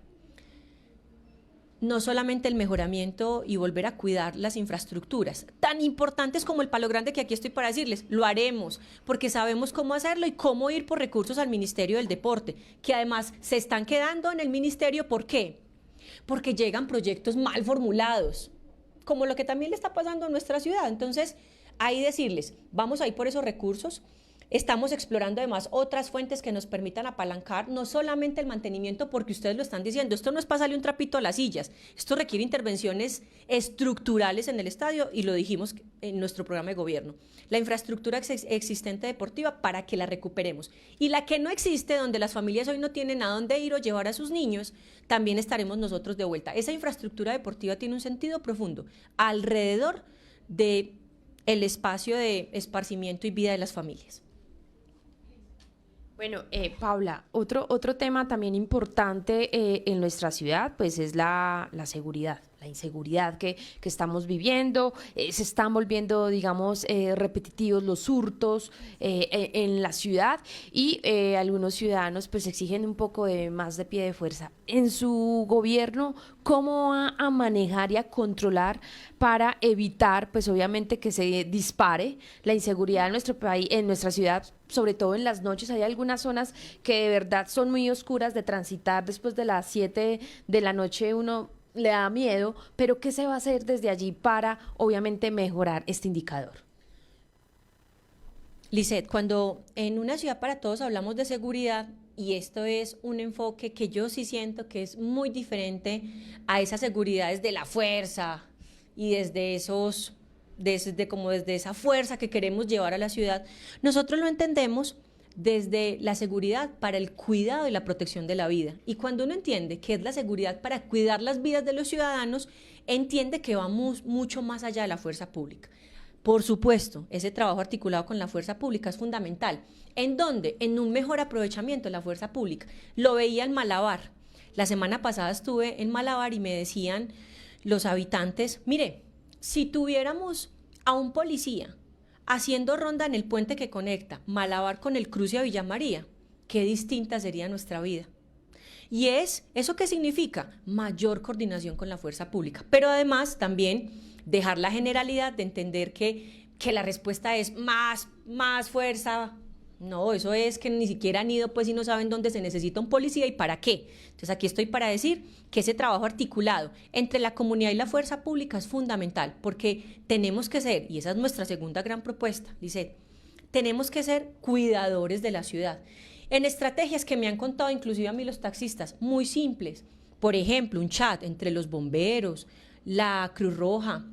No solamente el mejoramiento y volver a cuidar las infraestructuras, tan importantes como el Palo Grande, que aquí estoy para decirles, lo haremos, porque sabemos cómo hacerlo y cómo ir por recursos al Ministerio del Deporte, que además se están quedando en el Ministerio. ¿Por qué? Porque llegan proyectos mal formulados, como lo que también le está pasando a nuestra ciudad. Entonces, ahí decirles, vamos a ir por esos recursos. Estamos explorando además otras fuentes que nos permitan apalancar no solamente el mantenimiento, porque ustedes lo están diciendo, esto no es pasarle un trapito a las sillas, esto requiere intervenciones estructurales en el estadio, y lo dijimos en nuestro programa de gobierno, la infraestructura existente deportiva para que la recuperemos, y la que no existe, donde las familias hoy no tienen a dónde ir o llevar a sus niños, también estaremos nosotros de vuelta. Esa infraestructura deportiva tiene un sentido profundo alrededor del espacio de esparcimiento y vida de las familias. Bueno, Paula, otro tema también importante en nuestra ciudad, pues es la seguridad, la inseguridad que estamos viviendo. Se están volviendo, digamos, repetitivos los hurtos en la ciudad, y algunos ciudadanos pues exigen un poco de más de pie de fuerza. En su gobierno, ¿cómo va a manejar y a controlar para evitar, pues obviamente, que se dispare la inseguridad en nuestro país, en nuestra ciudad, sobre todo en las noches? Hay algunas zonas que de verdad son muy oscuras de transitar. Después de las 7 de la noche uno le da miedo, pero ¿qué se va a hacer desde allí para obviamente mejorar este indicador? Lisset, cuando en Una Ciudad para Todos hablamos de seguridad, y esto es un enfoque que yo sí siento que es muy diferente a esas seguridades de la fuerza y desde esa fuerza que queremos llevar a la ciudad, nosotros lo entendemos desde la seguridad para el cuidado y la protección de la vida. Y cuando uno entiende que es la seguridad para cuidar las vidas de los ciudadanos, entiende que vamos mucho más allá de la fuerza pública. Por supuesto, ese trabajo articulado con la fuerza pública es fundamental. ¿En dónde? En un mejor aprovechamiento de la fuerza pública. Lo veía en Malabar. La semana pasada estuve en Malabar y me decían los habitantes, mire, si tuviéramos a un policía haciendo ronda en el puente que conecta Malabar con el cruce a Villa María, qué distinta sería nuestra vida. Y ¿eso qué significa? Mayor coordinación con la fuerza pública, pero además también dejar la generalidad de entender que la respuesta es más fuerza. No, eso es que ni siquiera han ido pues y no saben dónde se necesita un policía y para qué. Entonces aquí estoy para decir que ese trabajo articulado entre la comunidad y la fuerza pública es fundamental, porque tenemos que ser, y esa es nuestra segunda gran propuesta, Lisset, tenemos que ser cuidadores de la ciudad. En estrategias que me han contado inclusive a mí los taxistas, muy simples, por ejemplo, un chat entre los bomberos, la Cruz Roja,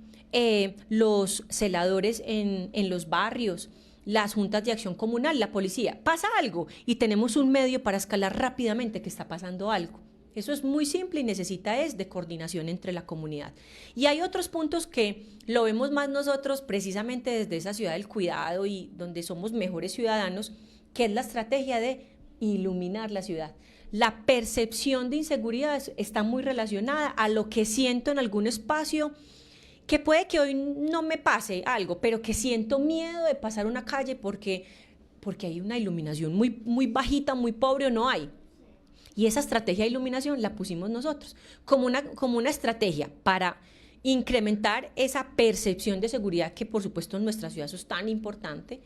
los celadores en los barrios, las juntas de acción comunal, la policía. Pasa algo y tenemos un medio para escalar rápidamente que está pasando algo. Eso es muy simple y necesita de coordinación entre la comunidad. Y hay otros puntos que lo vemos más nosotros precisamente desde esa ciudad del cuidado y donde somos mejores ciudadanos, que es la estrategia de iluminar la ciudad. La percepción de inseguridad está muy relacionada a lo que siento en algún espacio, que puede que hoy no me pase algo, pero que siento miedo de pasar una calle porque hay una iluminación muy bajita, muy pobre o no hay. Y esa estrategia de iluminación la pusimos nosotros como una estrategia para incrementar esa percepción de seguridad que por supuesto en nuestra ciudad eso es tan importante.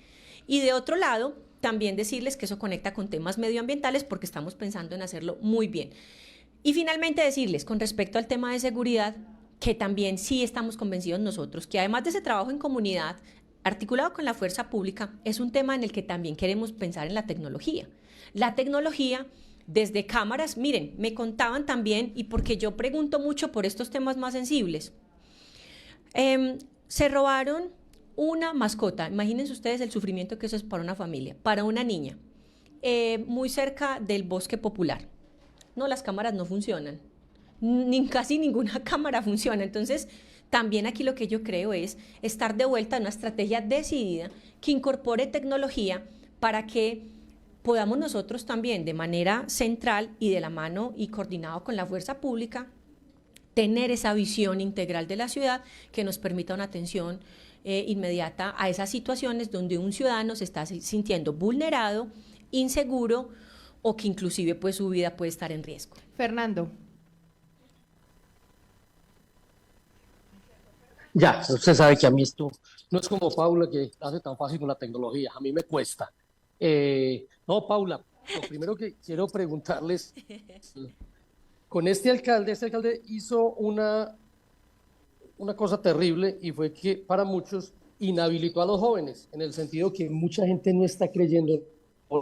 Y de otro lado, también decirles que eso conecta con temas medioambientales porque estamos pensando en hacerlo muy bien. Y finalmente decirles con respecto al tema de seguridad que también sí estamos convencidos nosotros, que además de ese trabajo en comunidad, articulado con la fuerza pública, es un tema en el que también queremos pensar en la tecnología. La tecnología, desde cámaras, miren, me contaban también, y porque yo pregunto mucho por estos temas más sensibles, se robaron una mascota. Imagínense ustedes el sufrimiento que eso es para una familia, para una niña, muy cerca del bosque popular. No, las cámaras no funcionan, casi ninguna cámara funciona. Entonces, también aquí lo que yo creo es estar de vuelta en una estrategia decidida que incorpore tecnología para que podamos nosotros también de manera central y de la mano y coordinado con la fuerza pública tener esa visión integral de la ciudad que nos permita una atención inmediata a esas situaciones donde un ciudadano se está sintiendo vulnerado, inseguro o que inclusive pues su vida puede estar en riesgo. Fernando. Ya, usted sabe que a mí esto no es como Paula, que hace tan fácil con la tecnología, a mí me cuesta. No, Paula, lo primero que quiero preguntarles, con este alcalde hizo una cosa terrible, y fue que para muchos inhabilitó a los jóvenes, en el sentido que mucha gente no está creyendo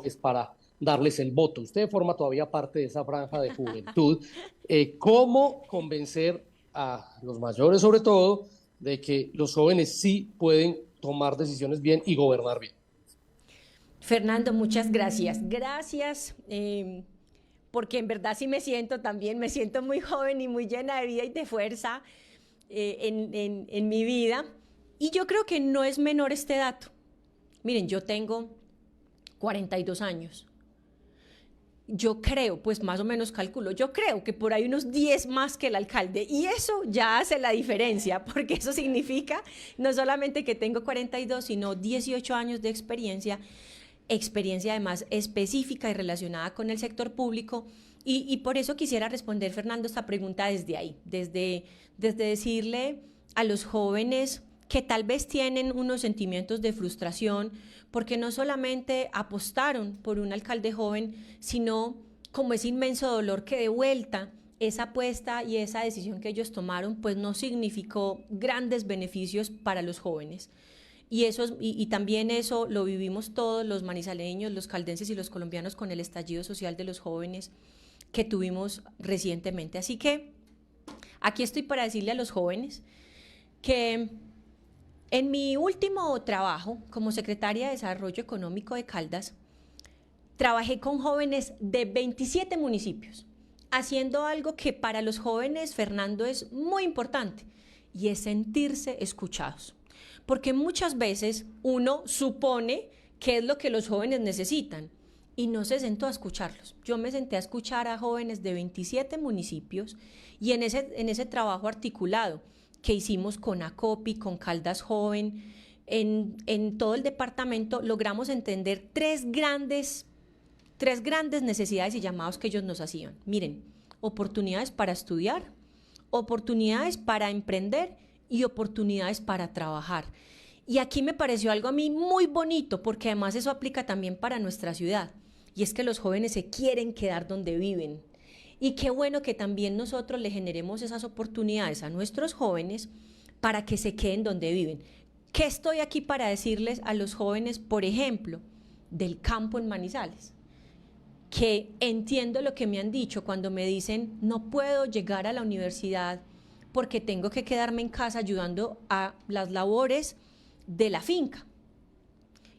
es para darles el voto. Usted forma todavía parte de esa franja de juventud. ¿Cómo convencer a los mayores, sobre todo, de que los jóvenes sí pueden tomar decisiones bien y gobernar bien? Fernando, muchas gracias. Gracias, porque en verdad sí me siento muy joven y muy llena de vida y de fuerza en mi vida. Y yo creo que no es menor este dato. Miren, yo tengo 42 años. Yo creo, pues más o menos calculo, yo creo que por ahí unos 10 más que el alcalde, y eso ya hace la diferencia, porque eso significa no solamente que tengo 42, sino 18 años de experiencia además específica y relacionada con el sector público, y por eso quisiera responder, Fernando, esta pregunta desde ahí, desde decirle a los jóvenes que tal vez tienen unos sentimientos de frustración porque no solamente apostaron por un alcalde joven, sino como ese inmenso dolor que de vuelta esa apuesta y esa decisión que ellos tomaron pues no significó grandes beneficios para los jóvenes. Y también eso lo vivimos todos los manizaleños, los caldenses y los colombianos con el estallido social de los jóvenes que tuvimos recientemente. Así que aquí estoy para decirle a los jóvenes que en mi último trabajo como secretaria de Desarrollo Económico de Caldas, trabajé con jóvenes de 27 municipios, haciendo algo que para los jóvenes, Fernando, es muy importante, y es sentirse escuchados. Porque muchas veces uno supone qué es lo que los jóvenes necesitan y no se sentó a escucharlos. Yo me senté a escuchar a jóvenes de 27 municipios y en ese trabajo articulado que hicimos con ACOPI, con Caldas Joven, en todo el departamento, logramos entender tres grandes necesidades y llamados que ellos nos hacían. Miren, oportunidades para estudiar, oportunidades para emprender y oportunidades para trabajar. Y aquí me pareció algo a mí muy bonito, porque además eso aplica también para nuestra ciudad, y es que los jóvenes se quieren quedar donde viven. Y qué bueno que también nosotros le generemos esas oportunidades a nuestros jóvenes para que se queden donde viven. ¿Qué estoy aquí para decirles a los jóvenes, por ejemplo, del campo en Manizales? Que entiendo lo que me han dicho cuando me dicen, no puedo llegar a la universidad porque tengo que quedarme en casa ayudando a las labores de la finca.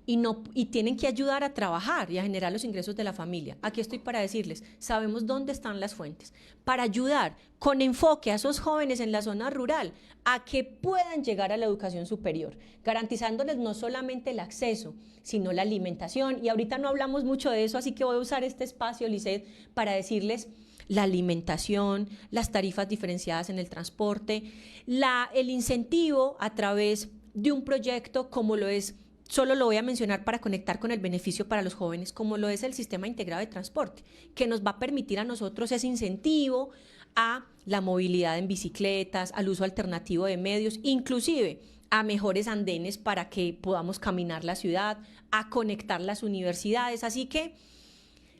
Y tienen que ayudar a trabajar y a generar los ingresos de la familia. Aquí estoy para decirles, sabemos dónde están las fuentes, para ayudar con enfoque a esos jóvenes en la zona rural a que puedan llegar a la educación superior, garantizándoles no solamente el acceso, sino la alimentación. Y ahorita no hablamos mucho de eso, así que voy a usar este espacio, Lisset, para decirles la alimentación, las tarifas diferenciadas en el transporte, el incentivo a través de un proyecto como lo es, solo lo voy a mencionar para conectar con el beneficio para los jóvenes, como lo es el sistema integrado de transporte, que nos va a permitir a nosotros ese incentivo a la movilidad en bicicletas, al uso alternativo de medios, inclusive a mejores andenes para que podamos caminar la ciudad, a conectar las universidades. Así que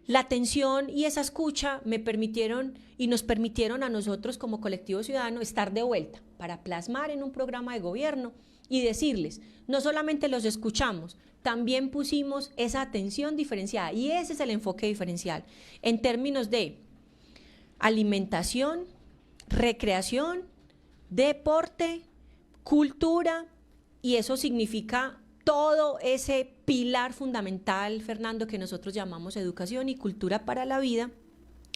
la atención y esa escucha me permitieron y nos permitieron a nosotros como colectivo ciudadano estar de vuelta para plasmar en un programa de gobierno y decirles, no solamente los escuchamos, también pusimos esa atención diferenciada y ese es el enfoque diferencial en términos de alimentación, recreación, deporte, cultura, y eso significa todo ese pilar fundamental, Fernando, que nosotros llamamos educación y cultura para la vida.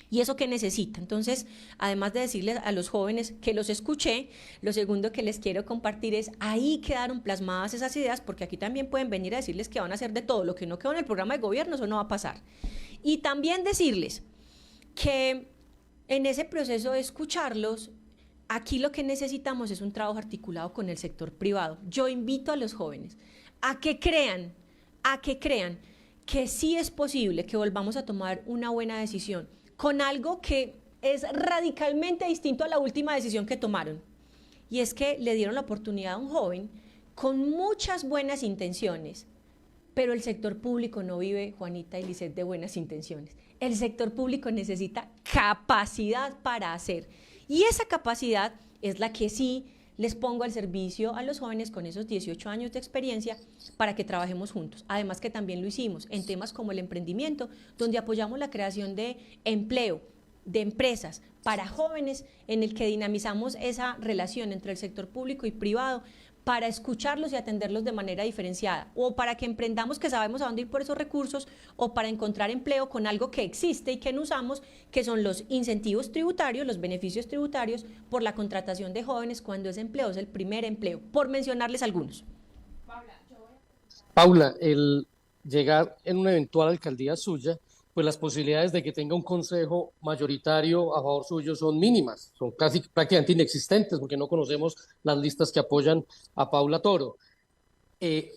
¿Y eso qué necesita? Entonces, además de decirles a los jóvenes que los escuché, lo segundo que les quiero compartir es, ahí quedaron plasmadas esas ideas, porque aquí también pueden venir a decirles que van a hacer de todo, lo que no quedó en el programa de gobierno, eso no va a pasar. Y también decirles que en ese proceso de escucharlos, aquí lo que necesitamos es un trabajo articulado con el sector privado. Yo invito a los jóvenes a que crean que sí es posible que volvamos a tomar una buena decisión con algo que es radicalmente distinto a la última decisión que tomaron. Y es que le dieron la oportunidad a un joven con muchas buenas intenciones, pero el sector público no vive, Juanita y Lisset, de buenas intenciones. El sector público necesita capacidad para hacer. Y esa capacidad es la que sí les pongo al servicio a los jóvenes con esos 18 años de experiencia para que trabajemos juntos. Además que también lo hicimos en temas como el emprendimiento, donde apoyamos la creación de empleo, de empresas para jóvenes, en el que dinamizamos esa relación entre el sector público y privado para escucharlos y atenderlos de manera diferenciada, o para que emprendamos que sabemos a dónde ir por esos recursos, o para encontrar empleo con algo que existe y que no usamos, que son los incentivos tributarios, los beneficios tributarios por la contratación de jóvenes cuando ese empleo es el primer empleo, por mencionarles algunos. Paula, el llegar en una eventual alcaldía suya, pues las posibilidades de que tenga un consejo mayoritario a favor suyo son mínimas, son casi prácticamente inexistentes, porque no conocemos las listas que apoyan a Paula Toro.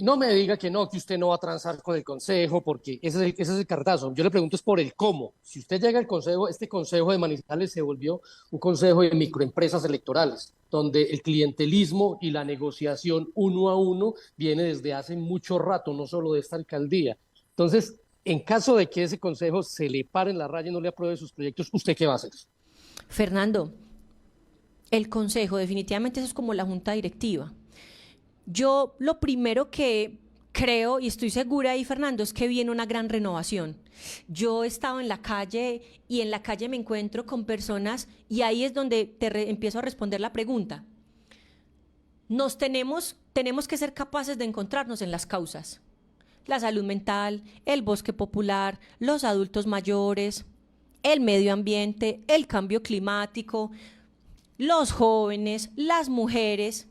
No me diga que no, que usted no va a transar con el consejo, porque ese es el cartazo. Yo le pregunto es por el cómo. Si usted llega al consejo, este consejo de Manizales se volvió un consejo de microempresas electorales, donde el clientelismo y la negociación uno a uno viene desde hace mucho rato, no solo de esta alcaldía. Entonces, en caso de que ese consejo se le pare en la raya y no le apruebe sus proyectos, ¿usted qué va a hacer? Fernando, el consejo, definitivamente eso es como la junta directiva. Yo lo primero que creo, y estoy segura ahí, Fernando, es que viene una gran renovación. Yo he estado en la calle y en la calle me encuentro con personas y ahí es donde empiezo a responder la pregunta. Tenemos que ser capaces de encontrarnos en las causas. La salud mental, el bosque popular, los adultos mayores, el medio ambiente, el cambio climático, los jóvenes, las mujeres.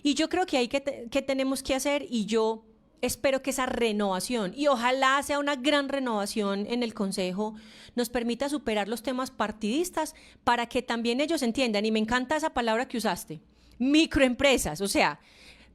Y yo creo que hay que tenemos que hacer, y yo espero que esa renovación, y ojalá sea una gran renovación en el Consejo, nos permita superar los temas partidistas para que también ellos entiendan, y me encanta esa palabra que usaste, microempresas, o sea,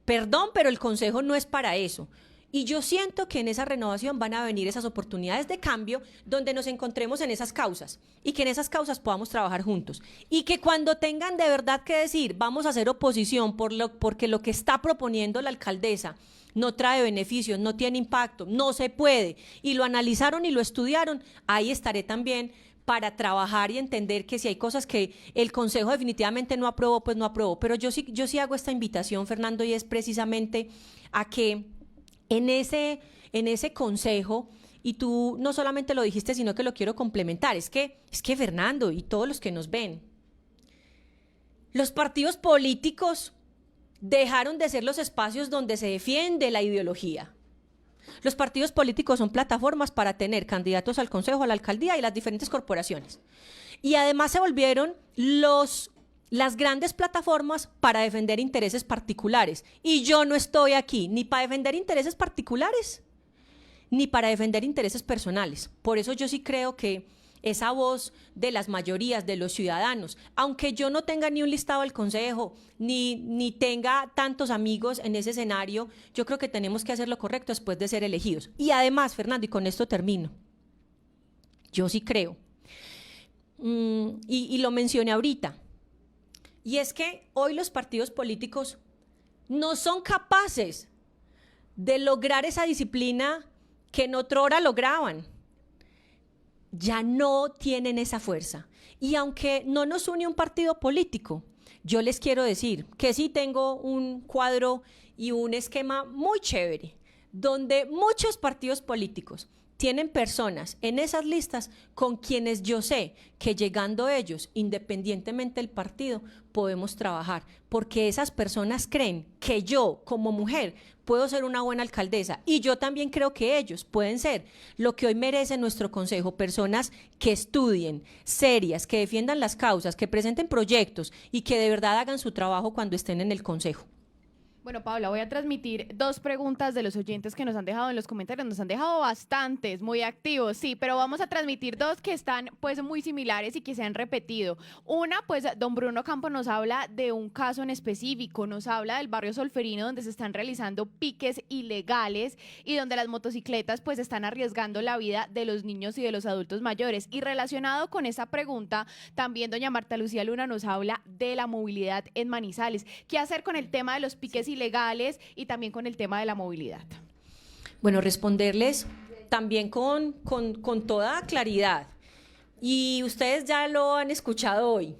perdón, pero el Consejo no es para eso. Y yo siento que en esa renovación van a venir esas oportunidades de cambio donde nos encontremos en esas causas y que en esas causas podamos trabajar juntos. Y que cuando tengan de verdad que decir, vamos a hacer oposición porque lo que está proponiendo la alcaldesa no trae beneficios, no tiene impacto, no se puede, y lo analizaron y lo estudiaron, ahí estaré también para trabajar y entender que si hay cosas que el Consejo definitivamente no aprobó, pues no aprobó. Pero yo sí hago esta invitación, Fernando, y es precisamente a que en ese consejo, y tú no solamente lo dijiste, sino que lo quiero complementar, es que Fernando y todos los que nos ven, los partidos políticos dejaron de ser los espacios donde se defiende la ideología. Los partidos políticos son plataformas para tener candidatos al consejo, a la alcaldía y las diferentes corporaciones. Y además se volvieron las grandes plataformas para defender intereses particulares. Y yo no estoy aquí ni para defender intereses particulares, ni para defender intereses personales. Por eso yo sí creo que esa voz de las mayorías, de los ciudadanos, aunque yo no tenga ni un listado del consejo, ni tenga tantos amigos en ese escenario, yo creo que tenemos que hacer lo correcto después de ser elegidos. Y además, Fernando, y con esto termino, yo sí creo, y lo mencioné ahorita, y es que hoy los partidos políticos no son capaces de lograr esa disciplina que en otra hora lograban. ya no tienen esa fuerza. Y aunque no nos une un partido político, yo les quiero decir que sí tengo un cuadro y un esquema muy chévere, donde muchos partidos políticos tienen personas en esas listas con quienes yo sé que llegando ellos, independientemente del partido, podemos trabajar, porque esas personas creen que yo, como mujer, puedo ser una buena alcaldesa, y yo también creo que ellos pueden ser lo que hoy merece nuestro consejo, personas que estudien, serias, que defiendan las causas, que presenten proyectos y que de verdad hagan su trabajo cuando estén en el consejo. Bueno, Paula, voy a transmitir 2 preguntas de los oyentes que nos han dejado en los comentarios. Nos han dejado bastantes, muy activos, sí, pero vamos a transmitir 2 que están pues muy similares y que se han repetido. Una, pues don Bruno Campo nos habla de un caso en específico, nos habla del barrio Solferino donde se están realizando piques ilegales y donde las motocicletas pues están arriesgando la vida de los niños y de los adultos mayores. Y relacionado con esa pregunta, también doña Marta Lucía Luna nos habla de la movilidad en Manizales. ¿Qué hacer con el tema de los piques ilegales y también con el tema de la movilidad? Bueno, responderles también con toda claridad. Y ustedes ya lo han escuchado hoy.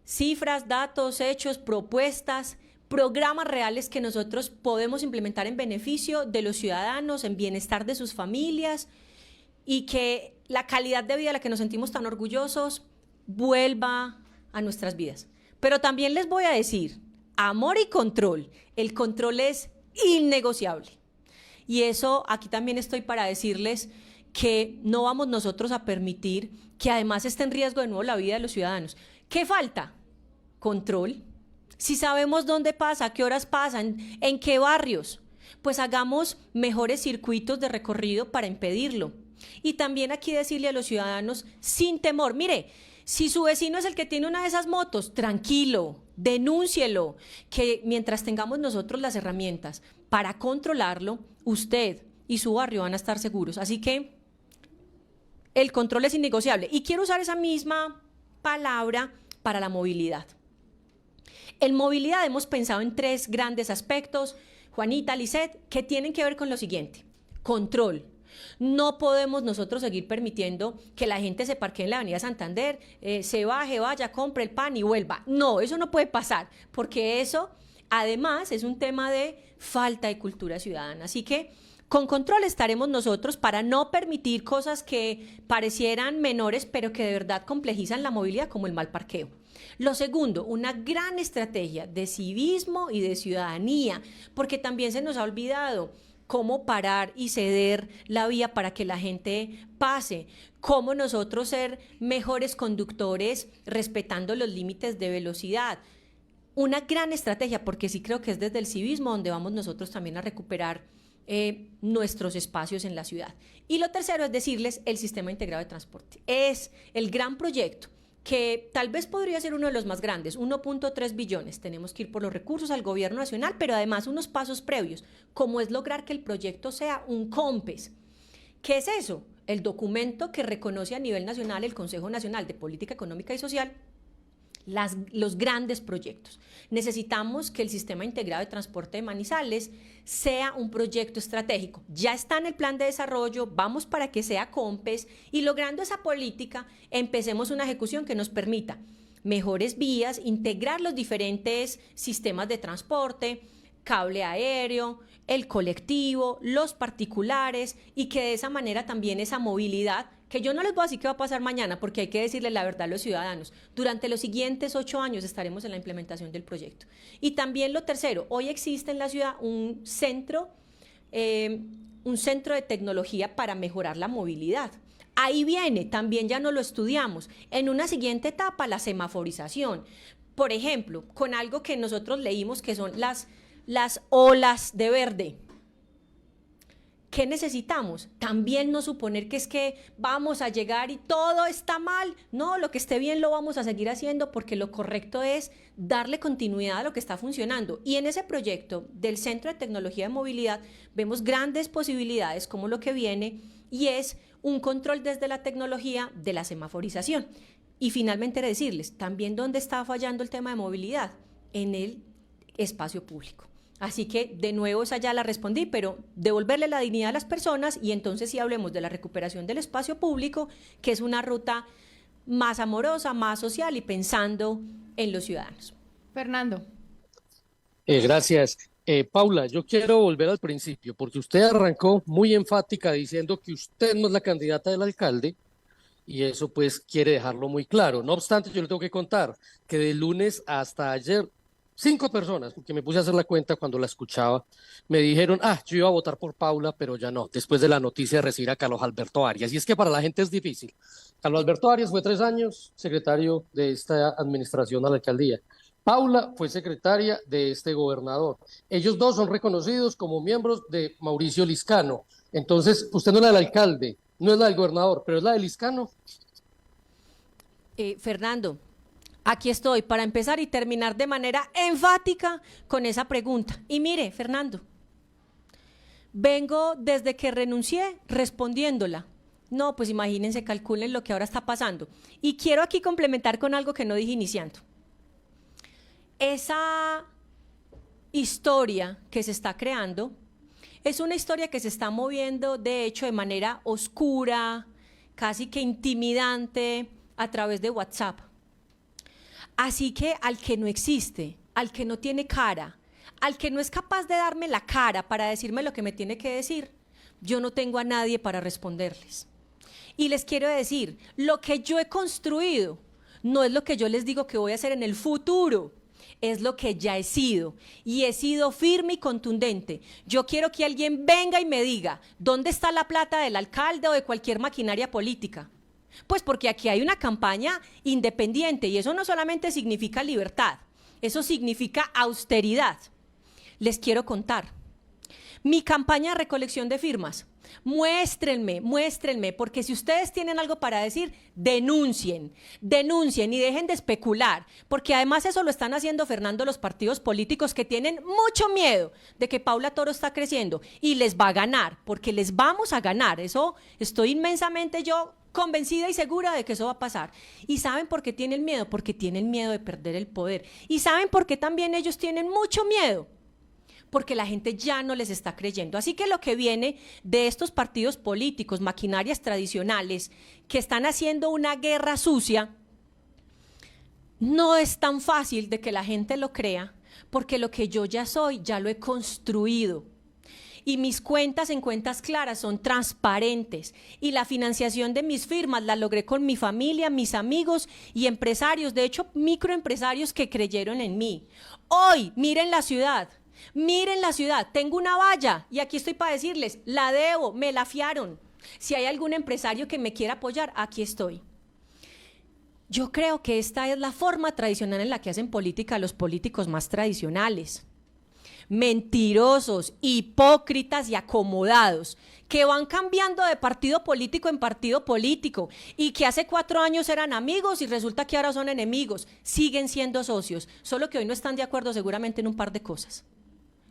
Cifras, datos, hechos, propuestas, programas reales que nosotros podemos implementar en beneficio de los ciudadanos, en bienestar de sus familias, y que la calidad de vida de la que nos sentimos tan orgullosos vuelva a nuestras vidas. Pero también les voy a decir, amor y control. El control es innegociable. Y eso, aquí también estoy para decirles que no vamos nosotros a permitir que además esté en riesgo de nuevo la vida de los ciudadanos. ¿Qué falta? Control. Si sabemos dónde pasa, a qué horas pasan, en qué barrios, pues hagamos mejores circuitos de recorrido para impedirlo. Y también aquí decirle a los ciudadanos sin temor, mire, si su vecino es el que tiene una de esas motos, tranquilo, denúncielo, que mientras tengamos nosotros las herramientas para controlarlo, usted y su barrio van a estar seguros. Así que el control es innegociable. Y quiero usar esa misma palabra para la movilidad. En movilidad hemos pensado en 3 grandes aspectos, Juanita, Lisset, que tienen que ver con lo siguiente: control. No podemos nosotros seguir permitiendo que la gente se parquee en la avenida Santander, se baje, vaya, compre el pan y vuelva. No, eso no puede pasar, porque eso además es un tema de falta de cultura ciudadana. Así que con control estaremos nosotros para no permitir cosas que parecieran menores, pero que de verdad complejizan la movilidad, como el mal parqueo. Lo segundo, una gran estrategia de civismo y de ciudadanía, porque también se nos ha olvidado cómo parar y ceder la vía para que la gente pase, cómo nosotros ser mejores conductores respetando los límites de velocidad. Una gran estrategia, porque sí creo que es desde el civismo donde vamos nosotros también a recuperar nuestros espacios en la ciudad. Y lo tercero es decirles, el sistema integrado de transporte. Es el gran proyecto que tal vez podría ser uno de los más grandes, 1.3 billones. Tenemos que ir por los recursos al gobierno nacional, pero además unos pasos previos, como es lograr que el proyecto sea un COMPES. ¿Qué es eso? El documento que reconoce a nivel nacional el Consejo Nacional de Política Económica y Social los grandes proyectos. Necesitamos que el sistema integrado de transporte de Manizales sea un proyecto estratégico. Ya está en el plan de desarrollo, vamos para que sea COMPES, y logrando esa política empecemos una ejecución que nos permita mejores vías, integrar los diferentes sistemas de transporte, cable aéreo, el colectivo, los particulares, y que de esa manera también esa movilidad, que yo no les voy a decir qué va a pasar mañana, porque hay que decirle la verdad a los ciudadanos. Durante los siguientes 8 años estaremos en la implementación del proyecto. Y también lo tercero, hoy existe en la ciudad un centro de tecnología para mejorar la movilidad. Ahí viene, también ya no lo estudiamos. En una siguiente etapa, la semaforización. Por ejemplo, con algo que nosotros leímos que son las olas de verde. ¿Qué necesitamos? También no suponer que es que vamos a llegar y todo está mal. No, lo que esté bien lo vamos a seguir haciendo, porque lo correcto es darle continuidad a lo que está funcionando. Y en ese proyecto del Centro de Tecnología de Movilidad vemos grandes posibilidades como lo que viene, y es un control desde la tecnología de la semaforización. Y finalmente decirles también dónde está fallando el tema de movilidad, en el espacio público. Así que de nuevo esa ya la respondí, pero devolverle la dignidad a las personas y entonces sí hablemos de la recuperación del espacio público, que es una ruta más amorosa, más social y pensando en los ciudadanos. Fernando. Gracias. Paula, yo quiero volver al principio, porque usted arrancó muy enfática diciendo que usted no es la candidata del alcalde, y eso pues quiere dejarlo muy claro. No obstante, yo le tengo que contar que de lunes hasta ayer, 5 personas, porque me puse a hacer la cuenta cuando la escuchaba, me dijeron, yo iba a votar por Paula, pero ya no, después de la noticia de recibir a Carlos Alberto Arias. Y es que para la gente es difícil. Carlos Alberto Arias fue 3 años secretario de esta administración a la alcaldía. Paula fue secretaria de este gobernador. Ellos dos son reconocidos como miembros de Mauricio Liscano. Entonces, usted no es la del alcalde, no es la del gobernador, pero es la del Liscano. Fernando, aquí estoy para empezar y terminar de manera enfática con esa pregunta. Y mire, Fernando, vengo desde que renuncié respondiéndola. No, pues imagínense, calculen lo que ahora está pasando. Y quiero aquí complementar con algo que no dije iniciando. Esa historia que se está creando es una historia que se está moviendo, de hecho, de manera oscura, casi que intimidante, a través de WhatsApp. Así que al que no existe, al que no tiene cara, al que no es capaz de darme la cara para decirme lo que me tiene que decir, yo no tengo a nadie para responderles. Y les quiero decir, lo que yo he construido no es lo que yo les digo que voy a hacer en el futuro, es lo que ya he sido, y he sido firme y contundente. Yo quiero que alguien venga y me diga, ¿dónde está la plata del alcalde o de cualquier maquinaria política? Pues porque aquí hay una campaña independiente, y eso no solamente significa libertad, eso significa austeridad. Les quiero contar, mi campaña de recolección de firmas, muéstrenme, porque si ustedes tienen algo para decir, denuncien y dejen de especular, porque además eso lo están haciendo, Fernando, los partidos políticos que tienen mucho miedo de que Paula Toro está creciendo y les va a ganar, porque les vamos a ganar, eso estoy inmensamente yo convencida y segura de que eso va a pasar. ¿Y saben por qué tienen miedo? Porque tienen miedo de perder el poder. ¿Y saben por qué también ellos tienen mucho miedo? Porque la gente ya no les está creyendo. Así que lo que viene de estos partidos políticos, maquinarias tradicionales, que están haciendo una guerra sucia, no es tan fácil de que la gente lo crea, porque lo que yo ya soy, ya lo he construido. Y mis cuentas en cuentas claras son transparentes. Y la financiación de mis firmas la logré con mi familia, mis amigos y empresarios, de hecho, microempresarios que creyeron en mí. Hoy, miren la ciudad. Miren la ciudad, tengo una valla y aquí estoy para decirles, la debo, me la fiaron. Si hay algún empresario que me quiera apoyar, aquí estoy. Yo creo que esta es la forma tradicional en la que hacen política los políticos más tradicionales. Mentirosos, hipócritas y acomodados, que van cambiando de partido político en partido político y que hace 4 años eran amigos y resulta que ahora son enemigos. Siguen siendo socios, solo que hoy no están de acuerdo seguramente en un par de cosas.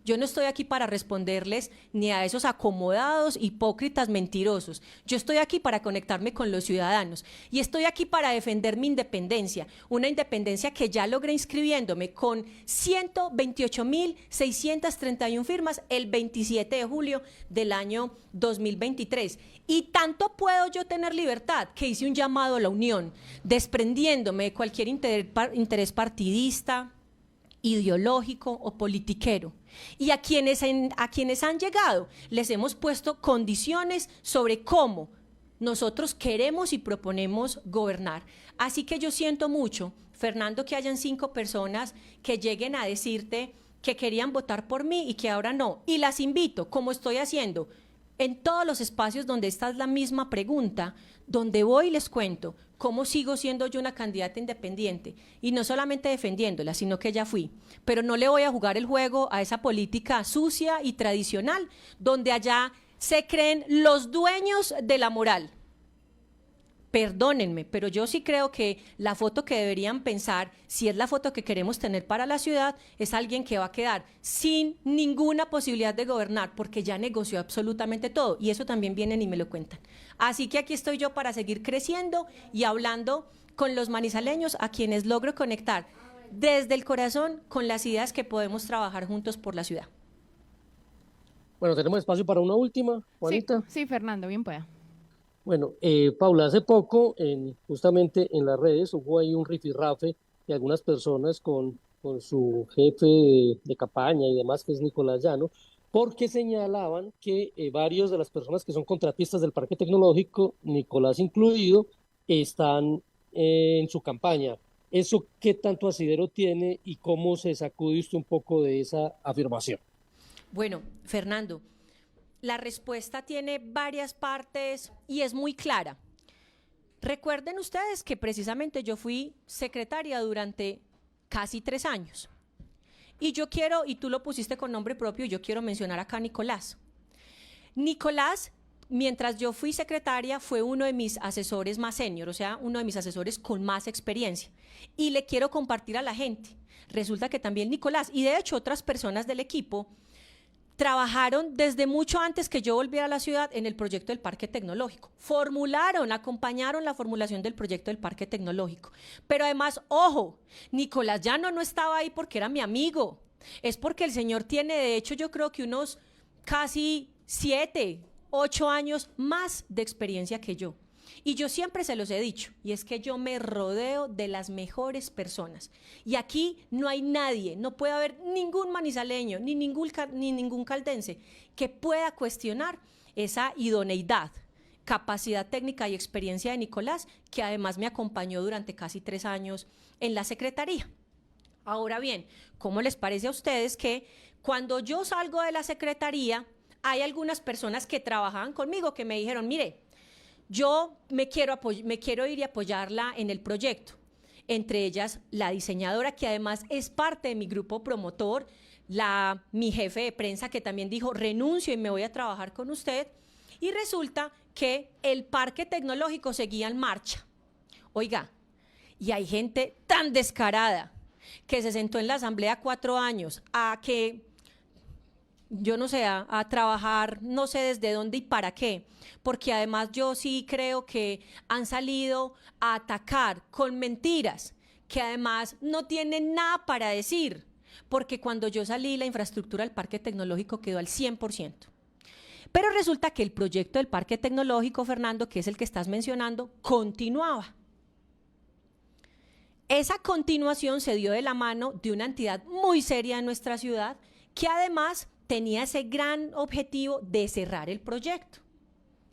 Yo no estoy aquí para responderles ni a esos acomodados, hipócritas, mentirosos. Yo estoy aquí para conectarme con los ciudadanos y estoy aquí para defender mi independencia, una independencia que ya logré inscribiéndome con 128.631 firmas el 27 de julio del año 2023. Y tanto puedo yo tener libertad que hice un llamado a la unión, desprendiéndome de cualquier interés partidista, ideológico o politiquero. Y a quienes han llegado les hemos puesto condiciones sobre cómo nosotros queremos y proponemos gobernar. Así que yo siento mucho, Fernando, que hayan 5 personas que lleguen a decirte que querían votar por mí y que ahora no. Y las invito, como estoy haciendo en todos los espacios donde esta es la misma pregunta, donde voy y les cuento cómo sigo siendo yo una candidata independiente y no solamente defendiéndola, sino que ya fui. Pero no le voy a jugar el juego a esa política sucia y tradicional, donde allá se creen los dueños de la moral. Perdónenme, pero yo sí creo que la foto que deberían pensar, si es la foto que queremos tener para la ciudad, es alguien que va a quedar sin ninguna posibilidad de gobernar, porque ya negoció absolutamente todo, y eso también vienen y me lo cuentan. Así que aquí estoy yo para seguir creciendo y hablando con los manizaleños, a quienes logro conectar desde el corazón con las ideas que podemos trabajar juntos por la ciudad. Bueno, tenemos espacio para una última, Sí, Juanita. sí, Fernando, bien pueda. Bueno, Paula, hace poco, justamente en las redes, hubo ahí un rifirrafe de algunas personas con su jefe de campaña y demás, que es Nicolás Llano, porque señalaban que varios de las personas que son contratistas del Parque Tecnológico, Nicolás incluido, están en su campaña. ¿Eso qué tanto asidero tiene y cómo se sacude usted un poco de esa afirmación? Bueno, Fernando, la respuesta tiene varias partes y es muy clara. Recuerden ustedes que precisamente yo fui secretaria durante casi 3 años. Y yo quiero, y tú lo pusiste con nombre propio, yo quiero mencionar acá a Nicolás. Nicolás, mientras yo fui secretaria, fue uno de mis asesores más senior, o sea, uno de mis asesores con más experiencia. Y le quiero compartir a la gente. Resulta que también Nicolás, y de hecho otras personas del equipo, trabajaron desde mucho antes que yo volviera a la ciudad en el proyecto del Parque Tecnológico. Acompañaron la formulación del proyecto del Parque Tecnológico. Pero además, ojo, Nicolás Llano no estaba ahí porque era mi amigo. Es porque el señor tiene, de hecho, yo creo que unos casi 7, 8 años más de experiencia que yo. Y yo siempre se los he dicho, y es que yo me rodeo de las mejores personas. Y aquí no hay nadie, no puede haber ningún manizaleño, ni ningún caldense que pueda cuestionar esa idoneidad, capacidad técnica y experiencia de Nicolás, que además me acompañó durante casi 3 años en la secretaría. Ahora bien, ¿cómo les parece a ustedes que cuando yo salgo de la secretaría, hay algunas personas que trabajaban conmigo que me dijeron, mire, yo me quiero ir y apoyarla en el proyecto. Entre ellas, la diseñadora, que además es parte de mi grupo promotor, mi jefe de prensa, que también dijo, renuncio y me voy a trabajar con usted. Y resulta que el Parque Tecnológico seguía en marcha. Oiga, y hay gente tan descarada que se sentó en la asamblea 4 años yo no sé, a trabajar, no sé desde dónde y para qué, porque además yo sí creo que han salido a atacar con mentiras, que además no tienen nada para decir, porque cuando yo salí la infraestructura del Parque Tecnológico quedó al 100%. Pero resulta que el proyecto del Parque Tecnológico, Fernando, que es el que estás mencionando, continuaba. Esa continuación se dio de la mano de una entidad muy seria en nuestra ciudad, que además tenía ese gran objetivo de cerrar el proyecto.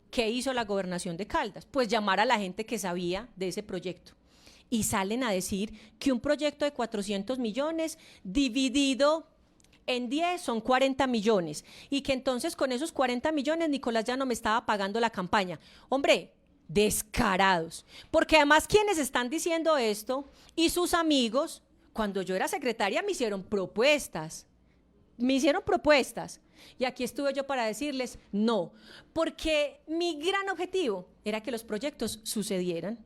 ¿Qué hizo la gobernación de Caldas? Pues llamar a la gente que sabía de ese proyecto. Y salen a decir que un proyecto de 400 millones dividido en 10 son 40 millones. Y que entonces con esos 40 millones Nicolás ya no me estaba pagando la campaña. Hombre, descarados. Porque además quienes están diciendo esto y sus amigos, cuando yo era secretaria me hicieron propuestas. Y aquí estuve yo para decirles no, porque mi gran objetivo era que los proyectos sucedieran.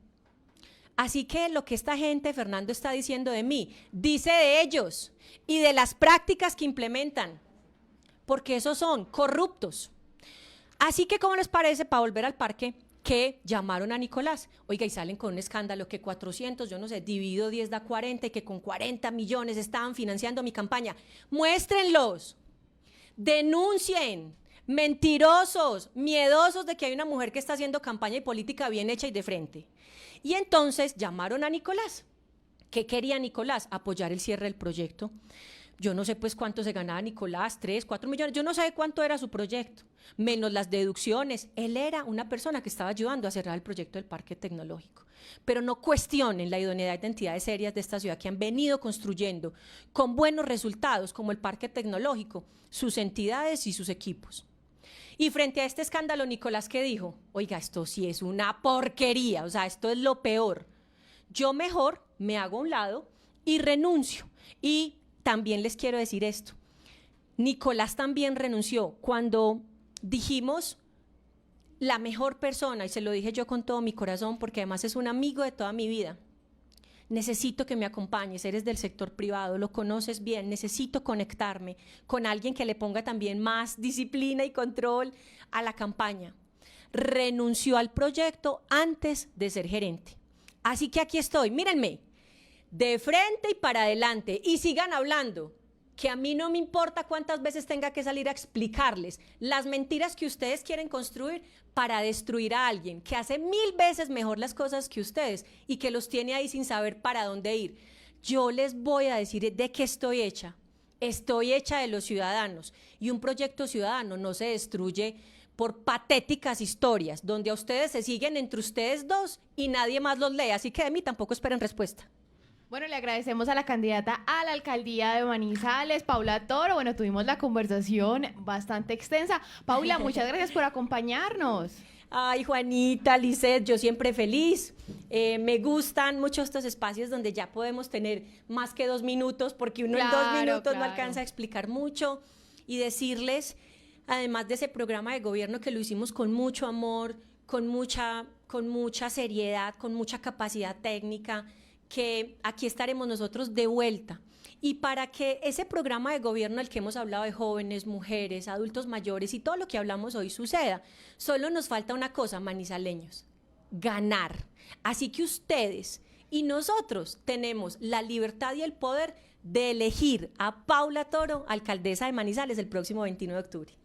Así que lo que esta gente, Fernando, está diciendo de mí, dice de ellos y de las prácticas que implementan, porque esos son corruptos. Así que, ¿cómo les parece, para volver al parque, que llamaron a Nicolás? Oiga, y salen con un escándalo que 400, yo no sé, dividido 10 da 40 y que con 40 millones estaban financiando mi campaña. Muéstrenlos, denuncien, mentirosos, miedosos de que hay una mujer que está haciendo campaña y política bien hecha y de frente. Y entonces llamaron a Nicolás. ¿Qué quería Nicolás? Apoyar el cierre del proyecto. Yo no sé pues cuánto se ganaba Nicolás, 3, 4 millones, yo no sé cuánto era su proyecto, menos las deducciones. Él era una persona que estaba ayudando a cerrar el proyecto del Parque Tecnológico. Pero no cuestionen la idoneidad de entidades serias de esta ciudad que han venido construyendo con buenos resultados, como el Parque Tecnológico, sus entidades y sus equipos. Y frente a este escándalo, Nicolás, ¿qué dijo? Oiga, esto sí es una porquería, o sea, esto es lo peor. Yo mejor me hago a un lado y renuncio. Y también les quiero decir esto. Nicolás también renunció cuando dijimos la mejor persona, y se lo dije yo con todo mi corazón, porque además es un amigo de toda mi vida. Necesito que me acompañes, eres del sector privado, lo conoces bien, necesito conectarme con alguien que le ponga también más disciplina y control a la campaña. Renunció al proyecto antes de ser gerente. Así que aquí estoy, mírenme, de frente y para adelante, y sigan hablando, que a mí no me importa cuántas veces tenga que salir a explicarles las mentiras que ustedes quieren construir para destruir a alguien que hace 1000 veces mejor las cosas que ustedes y que los tiene ahí sin saber para dónde ir. Yo les voy a decir de qué estoy hecha. Estoy hecha de los ciudadanos, y un proyecto ciudadano no se destruye por patéticas historias donde a ustedes se siguen entre ustedes dos y nadie más los lee, así que de mí tampoco esperen respuesta. Bueno, le agradecemos a la candidata a la alcaldía de Manizales, Paula Toro. Bueno, tuvimos la conversación bastante extensa. Paula, muchas gracias por acompañarnos. Ay, Juanita, Lisset, yo siempre feliz. Me gustan mucho estos espacios donde ya podemos tener más que 2 minutos, porque uno en 2 minutos no alcanza a explicar mucho. Y decirles, además de ese programa de gobierno que lo hicimos con mucho amor, con mucha seriedad, con mucha capacidad técnica, que aquí estaremos nosotros de vuelta. Y para que ese programa de gobierno del que hemos hablado de jóvenes, mujeres, adultos mayores y todo lo que hablamos hoy suceda, solo nos falta una cosa, manizaleños: ganar. Así que ustedes y nosotros tenemos la libertad y el poder de elegir a Paula Toro, alcaldesa de Manizales, el próximo 21 de octubre.